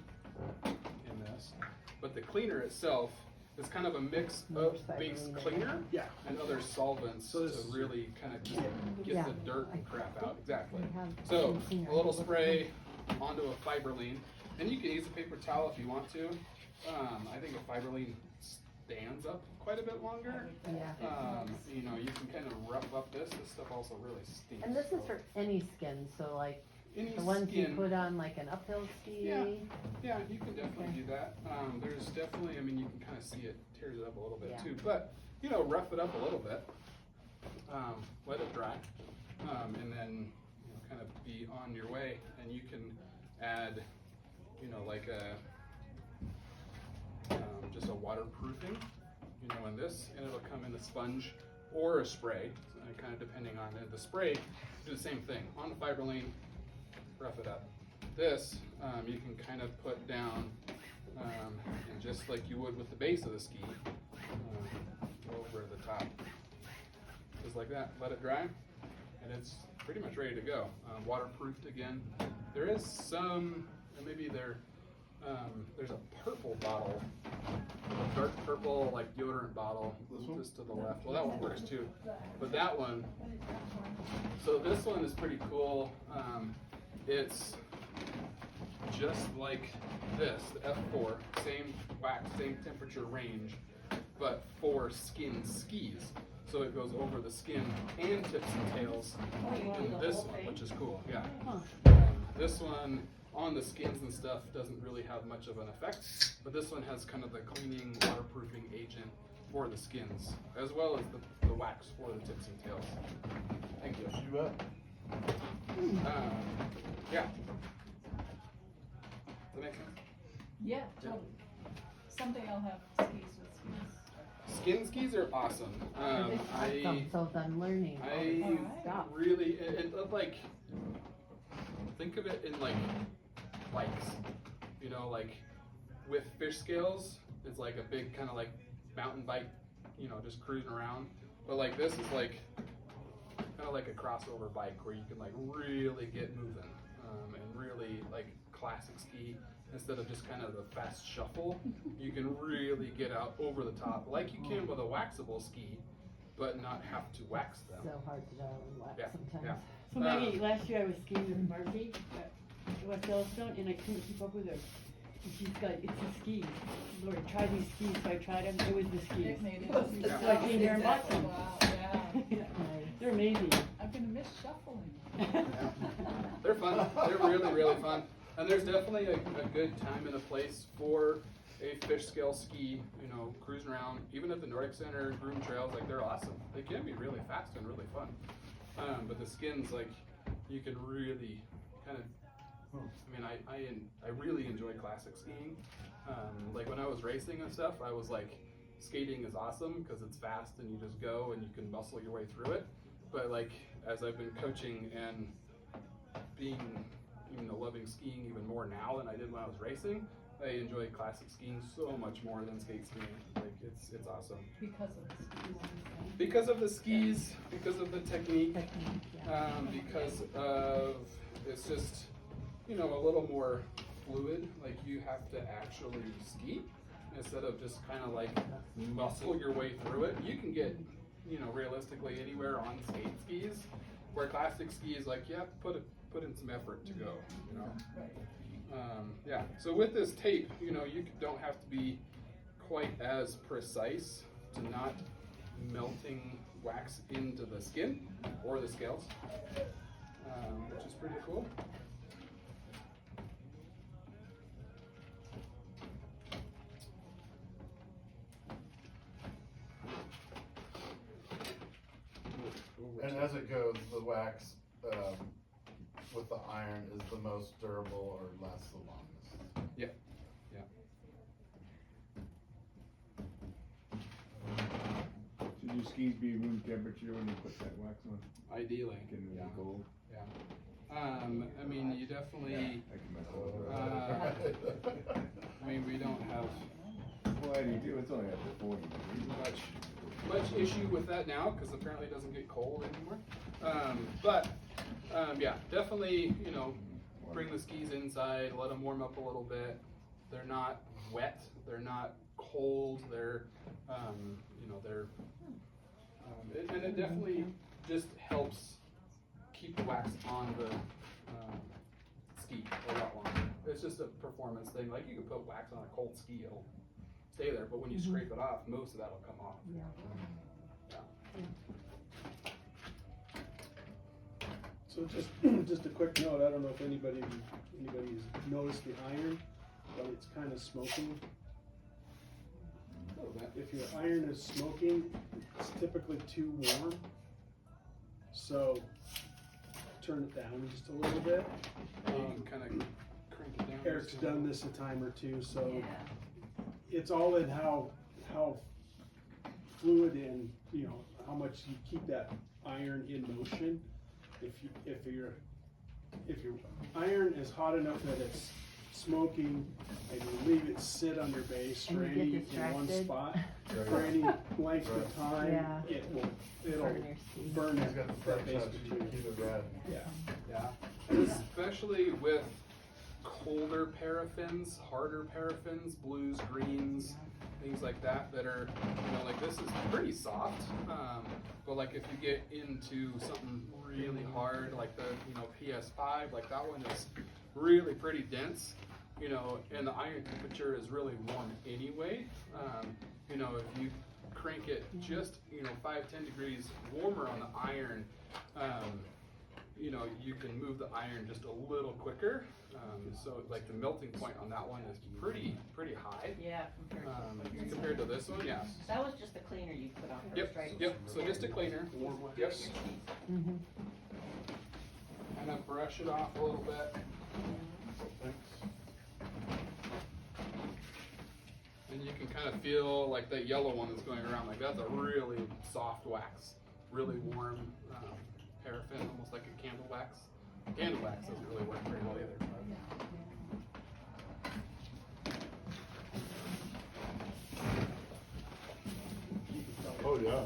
in this. But the cleaner itself is kind of a mix of base cleaner and other solvents to really kind of just get the dirt and crap out. Exactly. So a little spray onto a fiberline, and you can use a paper towel if you want to. I think a fiberline stands up quite a bit longer. You know, you can kind of rough up this. This stuff also really stinks. And this is for any skin, so like any The ones you skin. put on like an uphill ski? Yeah. Yeah, you can definitely Okay. do that. There's definitely, I mean, you can kind of see it tears it up a little bit Yeah. too, but, you know, rough it up a little bit. Let it dry, and then, you know, kind of be on your way, and you can add, you know, like just a waterproofing, you know, in this, and it'll come in a sponge or a spray, kind of depending on it. The spray, do the same thing, on the fiberline, rough it up. This, you can kind of put down, and just like you would with the base of the ski, over the top. Just like that, let it dry, and it's pretty much ready to go. Waterproofed again. There is some, and maybe there's a purple bottle, a dark purple like deodorant bottle, This one? just to the left. Well, that one works too, but that one, so this one is pretty cool. It's just like this, the F4, same wax, same temperature range, but for skin skis. So it goes over the skin and tips and tails in this one, which is cool, yeah. This one on the skins and stuff doesn't really have much of an effect, but this one has kind of the cleaning, waterproofing agent for the skins, as well as the wax for the tips and tails. Thank you. You bet. Yeah. Does that make sense? Yeah, totally. Someday I'll have skis with skis. Skin skis are awesome. So I'm learning all this I stuff. really, it like, think of it in like bikes, you know, like with fish scales, it's like a big kind of like mountain bike, you know, just cruising around. But like this is like kind of like a crossover bike where you can like really get moving, and really like classic ski. Instead of just kind of the fast shuffle, you can really get out over the top like you can with a waxable ski, but not have to wax them. So hard to know and wax Yeah, sometimes. yeah. So Maggie, last year I was skiing with Marcy at West Yellowstone, and I couldn't keep up with her. And she's got, it's the skis. Lord, try these skis. So I tried them. It was the skis. It made it. So I came here and bought them. Wow, yeah. They're amazing. I'm gonna miss shuffling. They're fun. They're really, really fun. And there's definitely a good time and a place for a fish scale ski, you know, cruising around, even at the Nordic Center, groom trails, like they're awesome. They can be really fast and really fun. But the skins, like, you can really kind of, I mean, I really enjoy classic skiing. Like when I was racing and stuff, I was like, skating is awesome because it's fast and you just go and you can muscle your way through it. But like, as I've been coaching and being, you know, loving skiing even more now than I did when I was racing, I enjoy classic skiing so much more than skate skiing. Like it's awesome. Because of the skis. Because of the skis, because of the technique, because of, it's just, you know, a little more fluid. Like you have to actually ski instead of just kind of like muscle your way through it. You can get, you know, realistically anywhere on skate skis, where classic ski is like, you have to put in some effort to go, you know. Yeah, so with this tape, you know, you don't have to be quite as precise to not melting wax into the skin or the scales, which is pretty cool. And as it goes, the wax with the iron is the most durable or lasts the longest. Yeah, yeah. Should your skis be room temperature when you put that wax on? Ideally, Can it be yeah. cold? Yeah. I mean, you definitely, I can mess with it. I mean, we don't have Well, you do, it's only up to 40 degrees. much issue with that now because apparently it doesn't get cold anymore. Yeah, definitely, you know, bring the skis inside, let them warm up a little bit. They're not wet, they're not cold, they're, you know, they're, and it definitely just helps keep the wax on the ski a lot longer. It's just a performance thing. Like you can put wax on a cold ski, it'll stay there, but when you scrape it off, most of that will come off. Yeah. So just a quick note, I don't know if anybody's noticed the iron, but it's kind of smoking. Oh, that, If your iron is smoking, it's typically too warm. So turn it down just a little bit. you can kind of crank it down. Eric's done this a time or two, so it's all in how fluid and, you know, how much you keep that iron in motion. If your iron is hot enough that it's smoking and you leave it sit on your base And for you get in one distracted. spot for any length of time, Yeah. it'll Burn your ski. burn He's that, got the fresh base touch, material. keep it red. Yeah. Yeah, and especially with colder paraffins, harder paraffins, blues, greens, things like that are, you know, like this is pretty soft. But like if you get into something really hard, like the, you know, PS5, like that one is really pretty dense, you know, and the iron temperature is really warm anyway. You know, if you crank it just, you know, 5-10 degrees warmer on the iron, you know, you can move the iron just a little quicker. So like the melting point on that one is pretty high. Yeah, Compared to this one, yes. that was just the cleaner you put on first, Yep, right? yep, so just a cleaner. Yep. Mhm. Kind of brush it off a little bit. And you can kind of feel like that yellow one that's going around, like that's a really soft wax, really warm paraffin, almost like a candle wax. Candle wax doesn't really work very well either. Oh, yeah,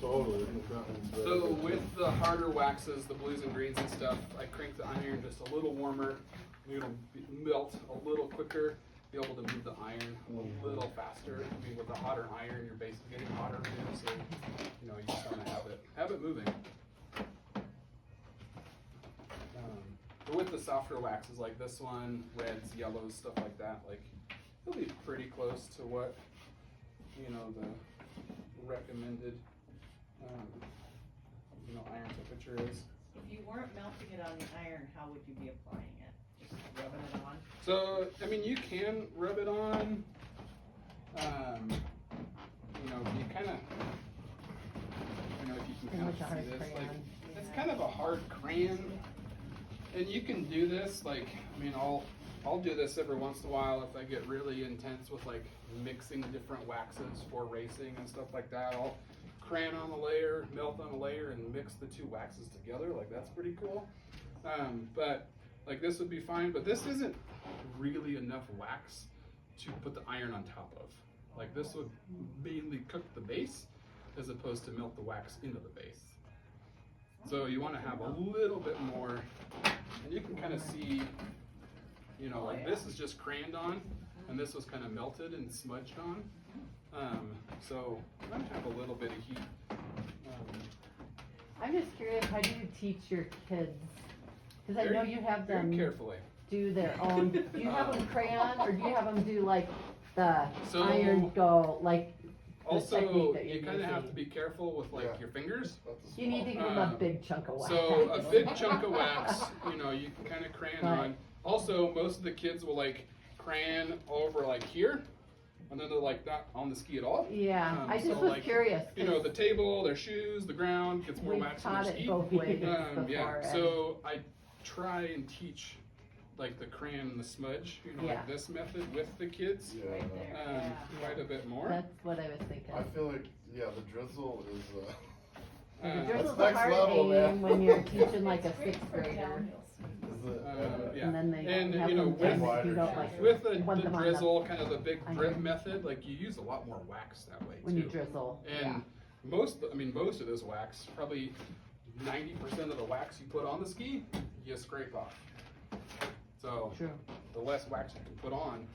totally. So with the harder waxes, the blues and greens and stuff, I crank the iron just a little warmer. It'll melt a little quicker, be able to move the iron a little faster. I mean, with the hotter iron, your base is getting hotter too, so you know you just want to have it moving. But with the softer waxes like this one, reds, yellows, stuff like that, like it'll be pretty close to what, you know, the recommended you know, iron temperature is. If you weren't melting it on the iron, how would you be applying it? Just rubbing it on? So, I mean, you can rub it on, you know, you kind of, you know, if you can kind of Like a hard see this, like, crayon. it's kind of a hard crayon, and you can do this, like, I mean, I'll do this every once in a while if I get really intense with, like, mixing different waxes for racing and stuff like that. I'll crayon on a layer, melt on a layer, and mix the two waxes together, like, that's pretty cool. But, like, this would be fine, but this isn't really enough wax to put the iron on top of. Like, this would mainly cook the base as opposed to melt the wax into the base. So you want to have a little bit more, and you can kind of see, you know, like this is just crayoned on, and this was kind of melted and smudged on. So I'm going to have a little bit of heat. I'm just curious, how do you teach your kids? Because I Very- know you have Very them carefully. do their own, do you have them crayon, or do you have them do like the So- iron go, like the Also, technique that you you're kind of have using? to be careful with like Yeah. your fingers. You need to give them a big chunk of wax. So a big chunk of wax, you know, you can kind of crayon Right. on. Also, most of the kids will like crayon over like here, and then they're like not on the ski at all. Yeah, I just so, was like, curious. You know, the table, their shoes, the ground gets more We've wax on their taught it ski. both ways Yeah. before, and- So I try and teach like the crayon and the smudge, you know, Yeah. like this method with the kids, Yeah, Right there. um, quite a bit more. That's what I was thinking. I feel like, yeah, the drizzle is, The Uh, drizzle's That's a hard next level, man. aim when you're teaching like a It's great sixth for grader. downhill skiing. is it, Yeah. And then they And, have you know, them with- turn if you don't like With the want them on drizzle, kind of the big drip iron. method, like you use a lot more wax that way when too. you drizzle. And most of this wax, probably 90% of the wax you put on the ski, you scrape off. So True. the less wax you can put on,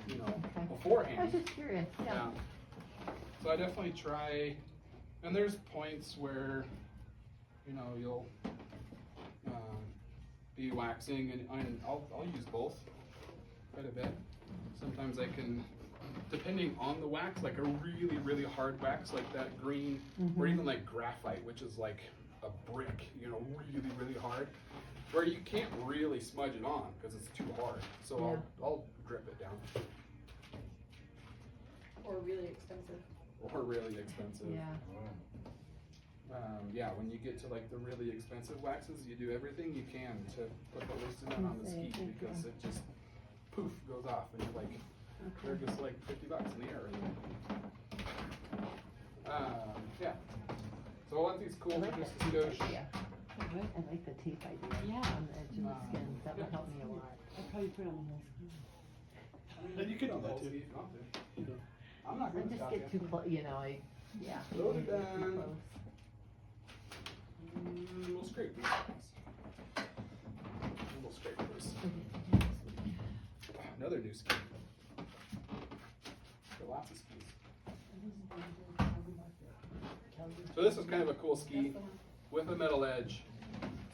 you know, Okay. I was beforehand. just curious. Yeah. So I definitely try, and there's points where, you know, you'll be waxing, and I'll use both quite a bit. Sometimes I can, depending on the wax, like a really, really hard wax like that green, or even like graphite, which is like a brick, you know, really, really hard, where you can't really smudge it on because it's too hard. So I'll drip it down. Or really expensive. Or really expensive. Yeah. Yeah, when you get to like the really expensive waxes, you do everything you can to put the least amount on the ski because it just poof goes off and you're like, they're just like $50 in the air. Yeah. So I want these cool mosquitoes. I like the tape idea. Yeah. On the edge of the skin. That would help me a lot. I'll probably put it on the whole skin. And you can do On the that whole too. ski if you want to. You know. I'm not I going to just stop get you. too close, you know, yeah. Load it Get too down. close. We'll scrape these things. And we'll scrape those. Another new ski. Got lots of skis. So this is kind of a cool ski with a metal edge.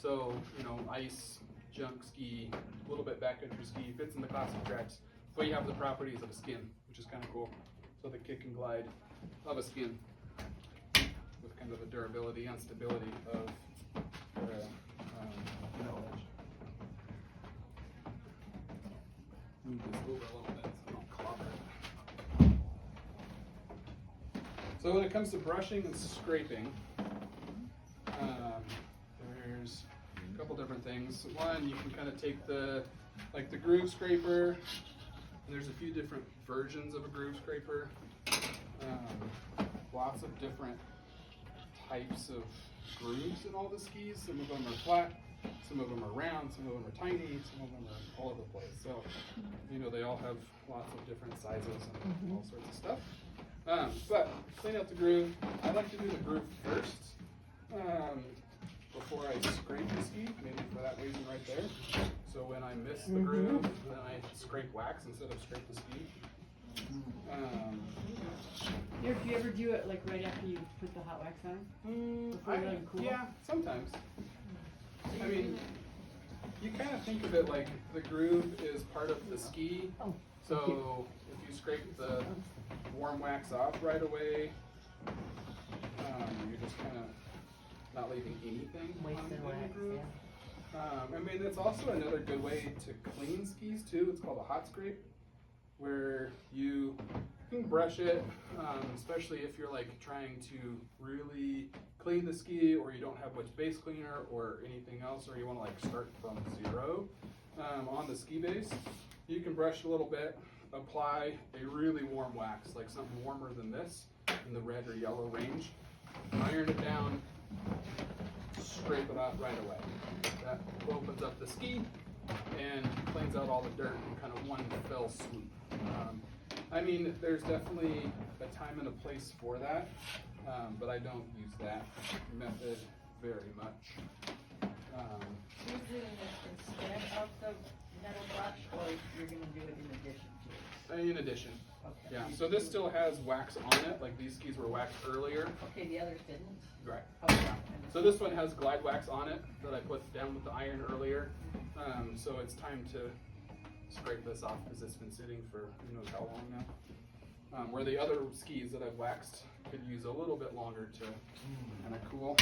So, you know, ice, junk ski, a little bit backcountry ski, fits in the classic tracks, but you have the properties of a skin, which is kind of cool. So the kick and glide of a skin with kind of the durability and stability of the metal edge. Move this over a little bit so I don't clobber it. So when it comes to brushing and scraping, there's a couple different things. One, you can kind of take the groove scraper. There's a few different versions of a groove scraper. Lots of different types of grooves in all the skis. Some of them are flat, some of them are round, some of them are tiny, some of them are all over the place. So, you know, they all have lots of different sizes and all sorts of stuff. But clean out the groove. I like to do the groove first before I scrape the ski, maybe for that reason right there. So when I miss the groove, then I scrape wax instead of scrape the ski. Do you ever do it like right after you put the hot wax on? Before you let it cool? Yeah, sometimes. I mean, you kind of think of it like the groove is part of the ski. So if you scrape the warm wax off right away, you're just kind of not leaving anything on Wasting the wax, groove. yeah. I mean, it's also another good way to clean skis too. It's called a hot scrape, where you can brush it, especially if you're like trying to really clean the ski, or you don't have much base cleaner or anything else, or you want to like start from zero on the ski base. You can brush a little bit, apply a really warm wax, like something warmer than this, in the red or yellow range, iron it down, scrape it off right away. That opens up the ski and cleans out all the dirt in kind of one fell swoop. I mean, there's definitely a time and a place for that, but I don't use that method very much. You're doing this instead of the metal brush, or you're gonna do it in addition to it? In addition, Okay. yeah. So this still has wax on it, like these skis were waxed earlier. Okay, the others didn't? Right. Okay. So this one has glide wax on it that I put down with the iron earlier. So it's time to scrape this off because it's been sitting for who knows how long now. Where the other skis that I've waxed could use a little bit longer to kind of cool.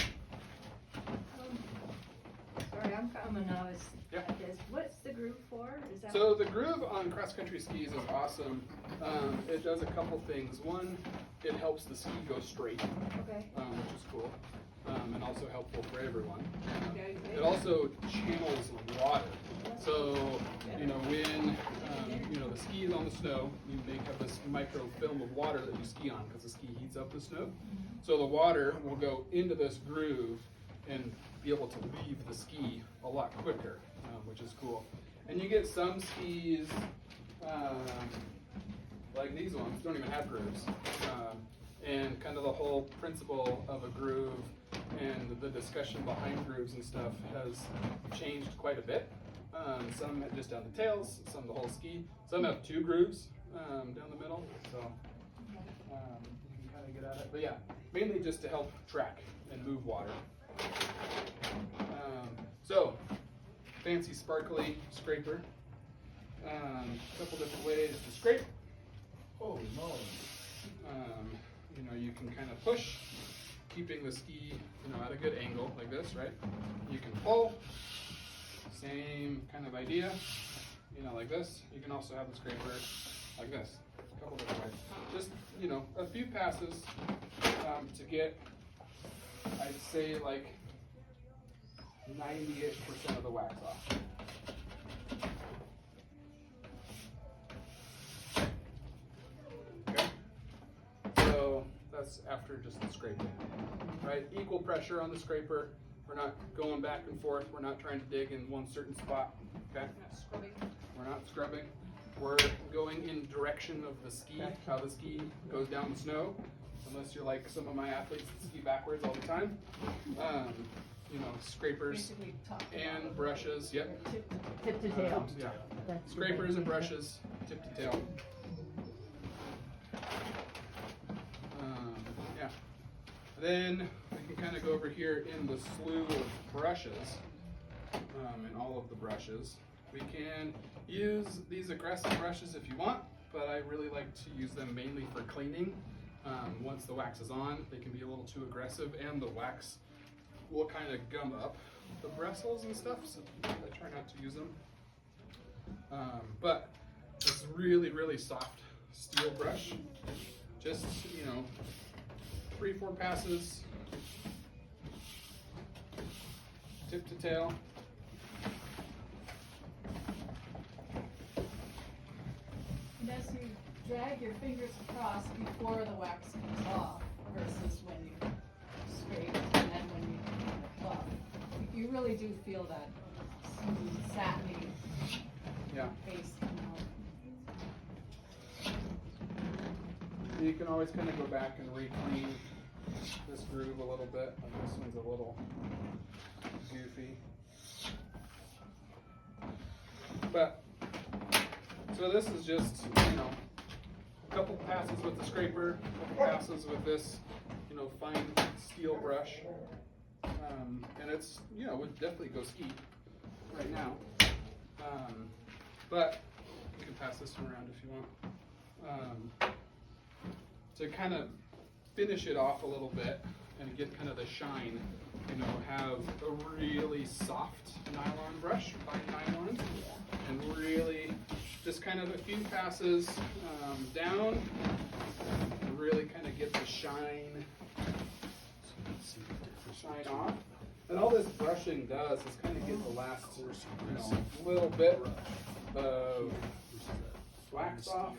Sorry, I'm a novice Yeah. at this. What's the groove for? Is that? So the groove on cross-country skis is awesome. It does a couple things. One, it helps the ski go straight, Okay. which is cool, and also helpful for everyone. It also channels water. So, you know, when you know the ski is on the snow, you may have this microfilm of water that you ski on because the ski heats up the snow. So the water will go into this groove and be able to leave the ski a lot quicker, which is cool. And you get some skis, like these ones, don't even have grooves. And kind of the whole principle of a groove and the discussion behind grooves and stuff has changed quite a bit. Some just down the tails, some the whole ski. Some have two grooves down the middle, so you can kind of get at it. But yeah, mainly just to help track and move water. So, fancy sparkly scraper. A couple different ways to scrape. Holy moly. You know, you can kind of push, keeping the ski, you know, at a good angle like this, right? You can pull, same kind of idea, you know, like this. You can also have the scraper like this, a couple different ways. Just, you know, a few passes to get, I'd say, like 90-ish% of the wax off. Okay, so that's after just the scraping, right? Equal pressure on the scraper. We're not going back and forth. We're not trying to dig in one certain spot, okay? Not scrubbing. We're not scrubbing. We're going in direction of the ski, how the ski goes down the snow. Unless you're like some of my athletes that ski backwards all the time. You know, scrapers Basically top to and bottom. brushes, yep. Tip to tail. Yeah. That's the Scrapers and big thing. brushes, tip to tail. Yeah. Then we can kind of go over here in the slew of brushes, and all of the brushes. We can use these aggressive brushes if you want, but I really like to use them mainly for cleaning. Once the wax is on, they can be a little too aggressive, and the wax will kind of gum up the bristles and stuff, so I try not to use them. But this really, really soft steel brush, just, you know, 3-4 passes, tip to tail. And as you drag your fingers across before the wax comes off versus when you scrape and then when you buff, you really do feel that smooth, satiny Yeah. base come out. You can always kind of go back and re-clean this groove a little bit. Like this one's a little goofy. But, so this is just, you know, a couple passes with the scraper, a couple passes with this, you know, fine steel brush. And it's, you know, would definitely go ski right now. But you can pass this one around if you want. To kind of finish it off a little bit and get kind of the shine, you know, have a really soft nylon brush, fine nylon, and really just kind of a few passes down and really kind of get the shine off. And all this brushing does is kind of get the last, you know, little bit of wax off,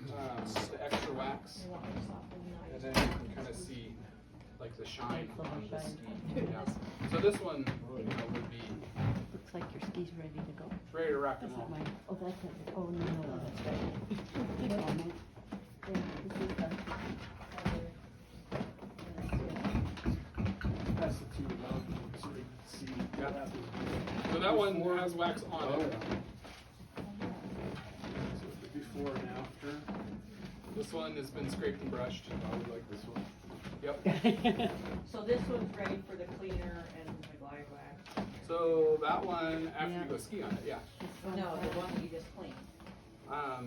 the extra wax, and then you can kind of see like the shine on the ski. Yeah. So this one, you know, would be Looks like your ski's ready to go. ready to rock and That's roll. not mine. Oh, that's it. Oh, no, that's right. Keep on it. There, this is the- Pass it to you, Bob, so you can see Yeah. what happens. So that one has wax on it. So the before and after. This one has been scraped and brushed. I would like this one. Yep. So this one's ready for the cleaner and the glide wax? So that one, after Yeah. you go ski on it, yeah. No, the one you just cleaned.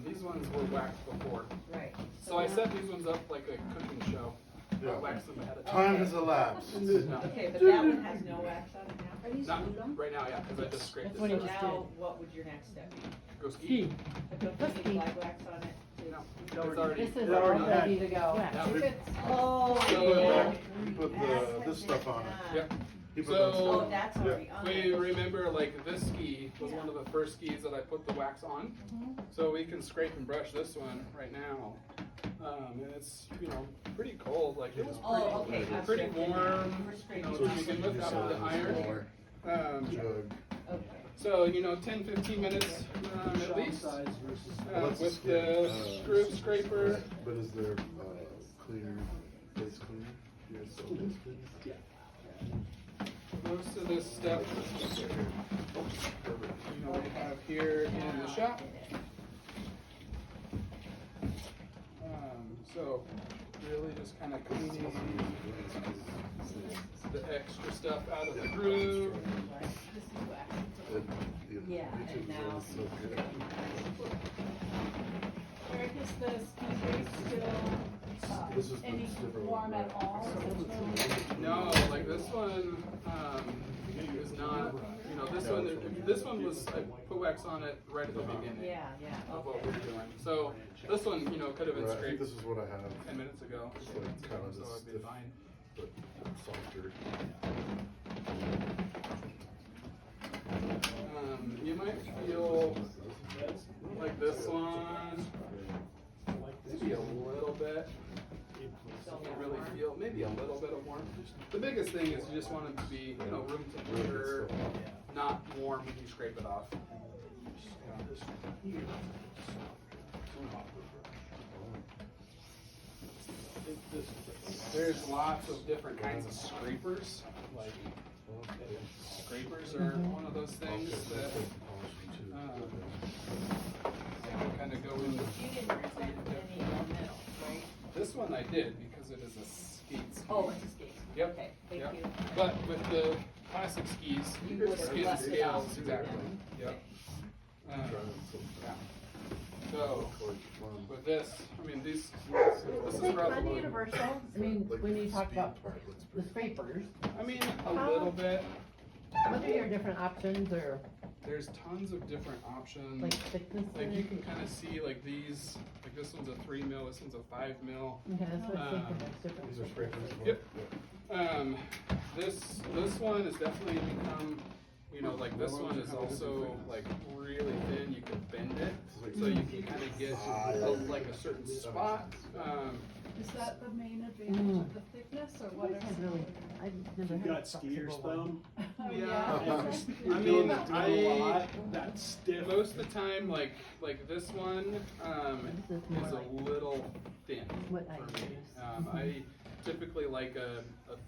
These ones were waxed before. Right. So I set these ones up like a cooking show. I Yeah. waxed them ahead of Time time. has elapsed. No, Okay, but that one has no wax on it now? Are these not glued right now, yeah, because I just scraped That's it. what So he just now, what would your next step be? Go ski. Ski. To put Let's the ski. glide wax on it? No, it's already. This is It already had- ready to go. Yeah. If it's, Oh, So- He put this stuff on it. Yep. He put So- that Oh, stuff. that's already on We it. remember like this ski was one of the first skis that I put the wax on. So we can scrape and brush this one right now. And it's, you know, pretty cold. Like it was Oh, okay. pretty I'm warm, We're you scraping. know, So to it's begin with after the iron. Jug. Okay. So, you know, 10-15 minutes at Shop least. size versus. What's With the the scrape? groove scraper. But is there cleaner, face cleaner? Yes, so face cleaner. Yeah. Most of this stuff, you know, we have here in the shop. So really just kind of cleaning the extra stuff out of the groove. this is wax. Yeah, and now- So good. Eric, is the ski base still This is any different warm one, at all? No, like this one is not. You know, this one was I put wax on it right at the beginning Yeah, yeah, of what okay. we're doing. So this one, you know, could have been Right, I think scraped this is what I have, 10 minutes ago, It's 15 minutes like ago, kinda so this it'd be stiff. fine. but softer. You might feel like this one, maybe a little bit. Don't really feel, maybe a little bit of warmth. The biggest thing is you just want it to be, you know, room temperature, not warm when you scrape it off. There's lots of different kinds of scrapers. Like scrapers are one of those things that kind of go in. You didn't present any metal, right? This one I did because it is a skate ski. Oh, it's a skate. Yep. Okay, thank Yep. you. But with the plastic skis, You would have skid left it scales, off. exactly. Yep. Yeah. So with this, I mean this is Kind of probably. universal. I mean, when you talk about the scrapers, I mean a little bit. what are your different options or There's tons of different options. like thickness? Like you can kind of see like these, like this one's a 3 mil, this one's a 5 mil. Okay, that's what I'm thinking. There's different. These are scrapers. Yep. This one has definitely become, you know, like this one is also like really thin. You can bend it, so you can kind of get like a certain spot. Is that the main advantage of the thickness, or what I is? really, I've never You had a got skier's flexible one. thumb. Oh, Yeah. And you're I doing mean, it a lot, that stiff. Most of the time, like this one This is is more a like little thin what I for me. use. I typically like a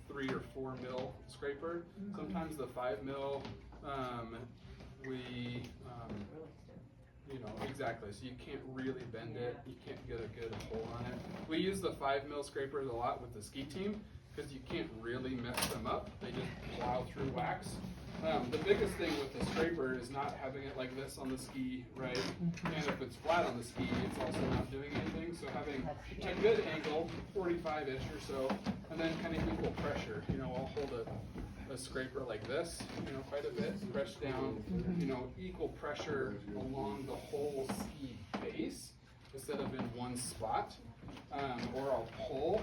3 or 4 mil scraper. Sometimes the 5 mil, we, you know, exactly. So you can't really bend it. You can't get a good hold on it. We use the 5 mil scrapers a lot with the ski team because you can't really mess them up. They just plow through wax. The biggest thing with the scraper is not having it like this on the ski, right? And if it's flat on the ski, it's also not doing anything. So having a good angle, 45-ish or so, and then kind of equal pressure. You know, I'll hold a scraper like this, you know, quite a bit, press down, you know, equal pressure along the whole ski base instead of in one spot. Or I'll pull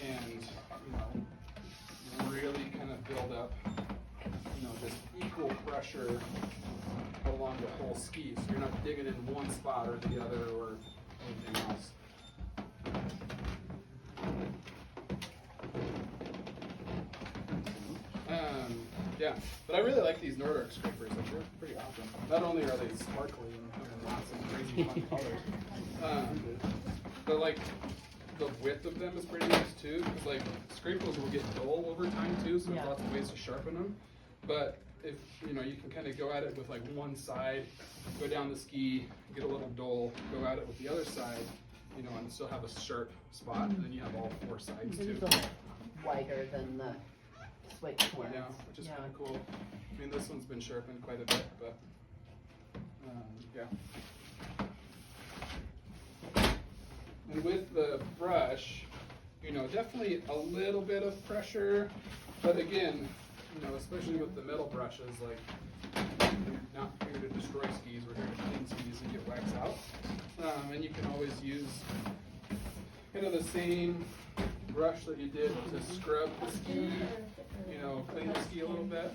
and, you know, really kind of build up, you know, just equal pressure along the whole ski, so you're not digging in one spot or the other or anything else. Yeah, but I really like these Nordic scrapers. Like, they're pretty awesome. Not only are they sparkly and having lots of crazy fun colors, but like the width of them is pretty nice too. Because like scrapers will get dull over time too, so there's lots of ways to sharpen them. But if you know, you can kind of go at it with like one side, go down the ski, get a little dull, go at it with the other side, you know, and still have a sharp spot, and then you have all 4 sides This too. is a lot wider than the switch ones. Yeah, which is Yeah. kind of cool. I mean, this one's been sharpened quite a bit, but yeah. And with the brush, you know, definitely a little bit of pressure, but again, you know, especially with the metal brushes, like, we're not here to destroy skis, we're here to clean skis and get wax out. And you can always use kind of the same brush that you did to scrub the ski, you know, clean the ski a little bit.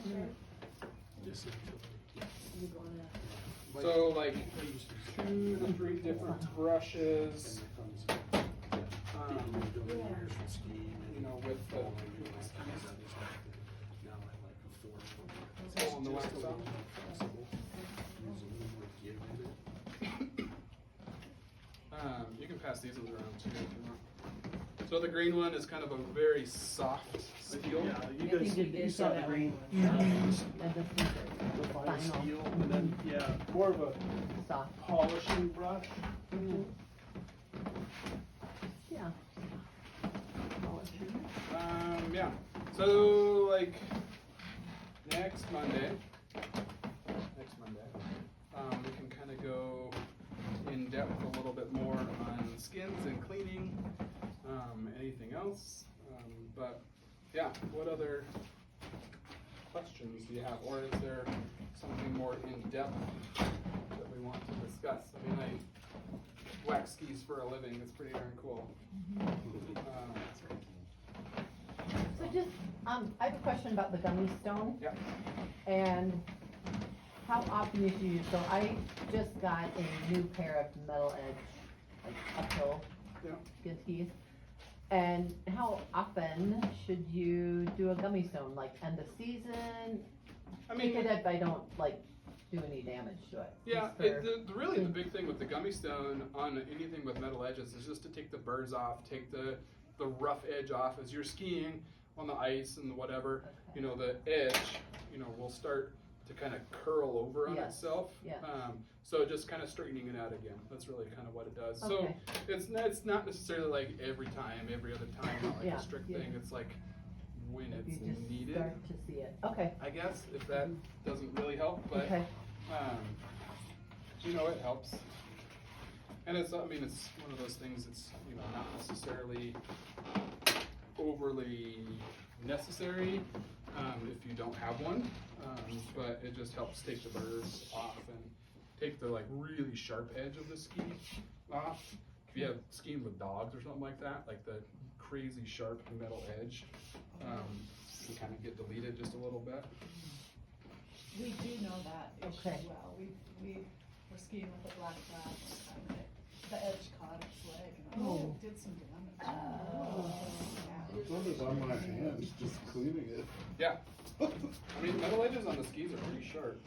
So like 2 to 3 different brushes, you know, with the skis. Pulling the wax off. You can pass these ones around too if you want. So the green one is kind of a very soft steel. Yeah, you I think guys, it you is saw the that green. And this is The fine final. steel, and then, yeah, more of a soft. polishing brush. Yeah. Yeah. So like next Monday, we can kind of go in depth a little bit more on skins and cleaning. anything else. But yeah, what other questions do you have, or is there something more in depth that we want to discuss? I mean, I wax skis for a living. It's pretty darn cool. So just, I have a question about the gummy stone. Yeah. And how often you should use, so I just got a new pair of metal edge, like uphill skin skis. And how often should you do a gummy stone, like end of season? I mean, Take it if I don't like do any damage to it. yeah, Just for- really the big thing with the gummy stone on anything with metal edges is just to take the burrs off, take the rough edge off as you're skiing on the ice and whatever. Okay. You know, the edge, you know, will start to kind of curl over on Yes, itself. yes. So just kind of straightening it out again. That's really kind of what it does. So Okay. it's not necessarily like every time, every other time, not like Yeah, a strict yeah. thing. It's like when You it's just needed, start to see it. Okay, I guess, if that doesn't really help, but okay. you know, it helps. And it's, I mean, it's one of those things, it's, you know, not necessarily overly necessary if you don't have one, but it just helps take the burrs off and take the like really sharp edge of the ski off. If you have skiing with dogs or something like that, like the crazy sharp metal edge can kind of get deleted just a little bit. We do know that issue Okay. well. We were skiing with a black lab one time, and the edge caught its leg, and Oh. it did some damage. I thought it was on my hands, just cleaning it. Yeah. I mean, metal edges on the skis are pretty sharp.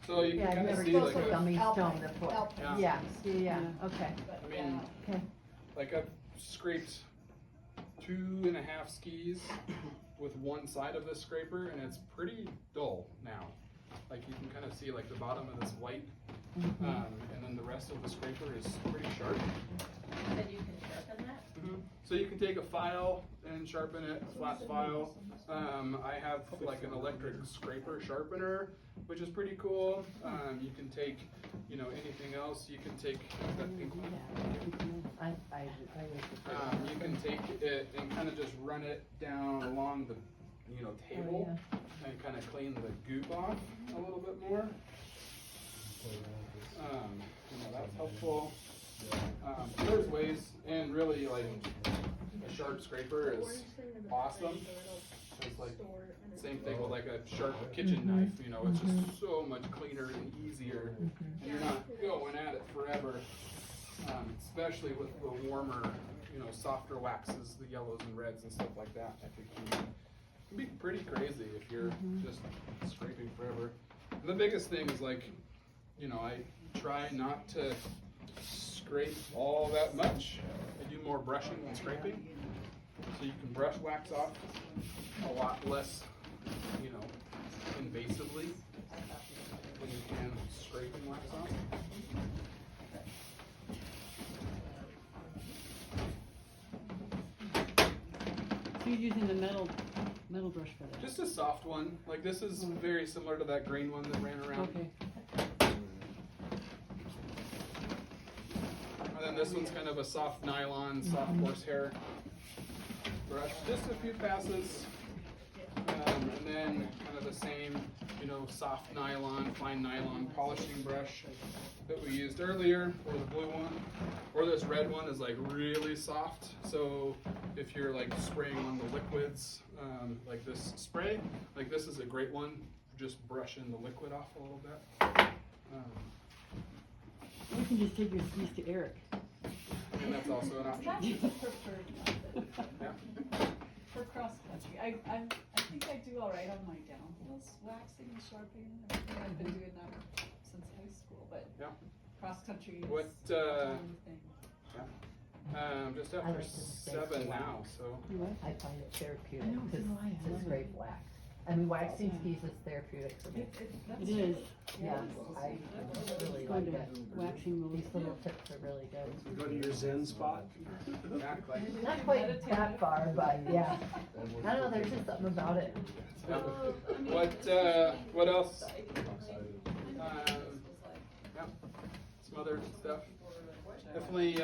So you Yeah, can I've kind of never see used like a gummy stone Alpine- before. Alpine Yeah, skis. yeah, okay, But, I mean, yeah. okay. like I've scraped 2.5 skis with one side of this scraper, and it's pretty dull now. Like you can kind of see like the bottom of this white, and then the rest of the scraper is pretty sharp. Then you can sharpen that? So you can take a file and sharpen it, a flat file. I have like an electric scraper sharpener, which is pretty cool. You can take, you know, anything else. You can take that pink one. You can take it and kind of just run it down along the, you know, table and kind of clean the goop off a little bit more. You know, that's helpful. There's ways, and really like a sharp scraper is awesome. It's like same thing with like a sharp kitchen knife, you know, it's just so much cleaner and easier, and you're not going at it forever, especially with the warmer, you know, softer waxes, the yellows and reds and stuff like that. I think it can be pretty crazy if you're just scraping forever. And the biggest thing is like, you know, I try not to scrape all that much. I do more brushing than scraping, so you can brush wax off a lot less, you know, invasively than you can scraping wax off. So you're using the metal brush for that? Just a soft one. Like this is very similar to that green one that ran around. Okay. And then this one's kind of a soft nylon, soft horsehair brush. Just a few passes. And then kind of the same, you know, soft nylon, fine nylon polishing brush that we used earlier, or the blue one. Or this red one is like really soft. So if you're like spraying on the liquids, like this spray, like this is a great one for just brushing the liquid off a little bit. You can just take your skis to Eric. And that's also an option. That's the preferred method. Yeah. For cross country. I think I do all right on my downhills, waxing and sharpening and everything. I've been doing that since high school, but Yeah. cross country is What, a whole new thing. Just I after like to scrape 7 the now, wax. so. I find it therapeutic I know, so do I. I to love scrape wax. I mean, waxing skis is therapeutic for me. That's It is. Yeah, I really Go like to it. waxing mode. These little tips are really good. Go to your Zen spot. Exactly. Not quite that far, but yeah. I don't know, there's just something about it. What else? Yeah, some other stuff. Definitely.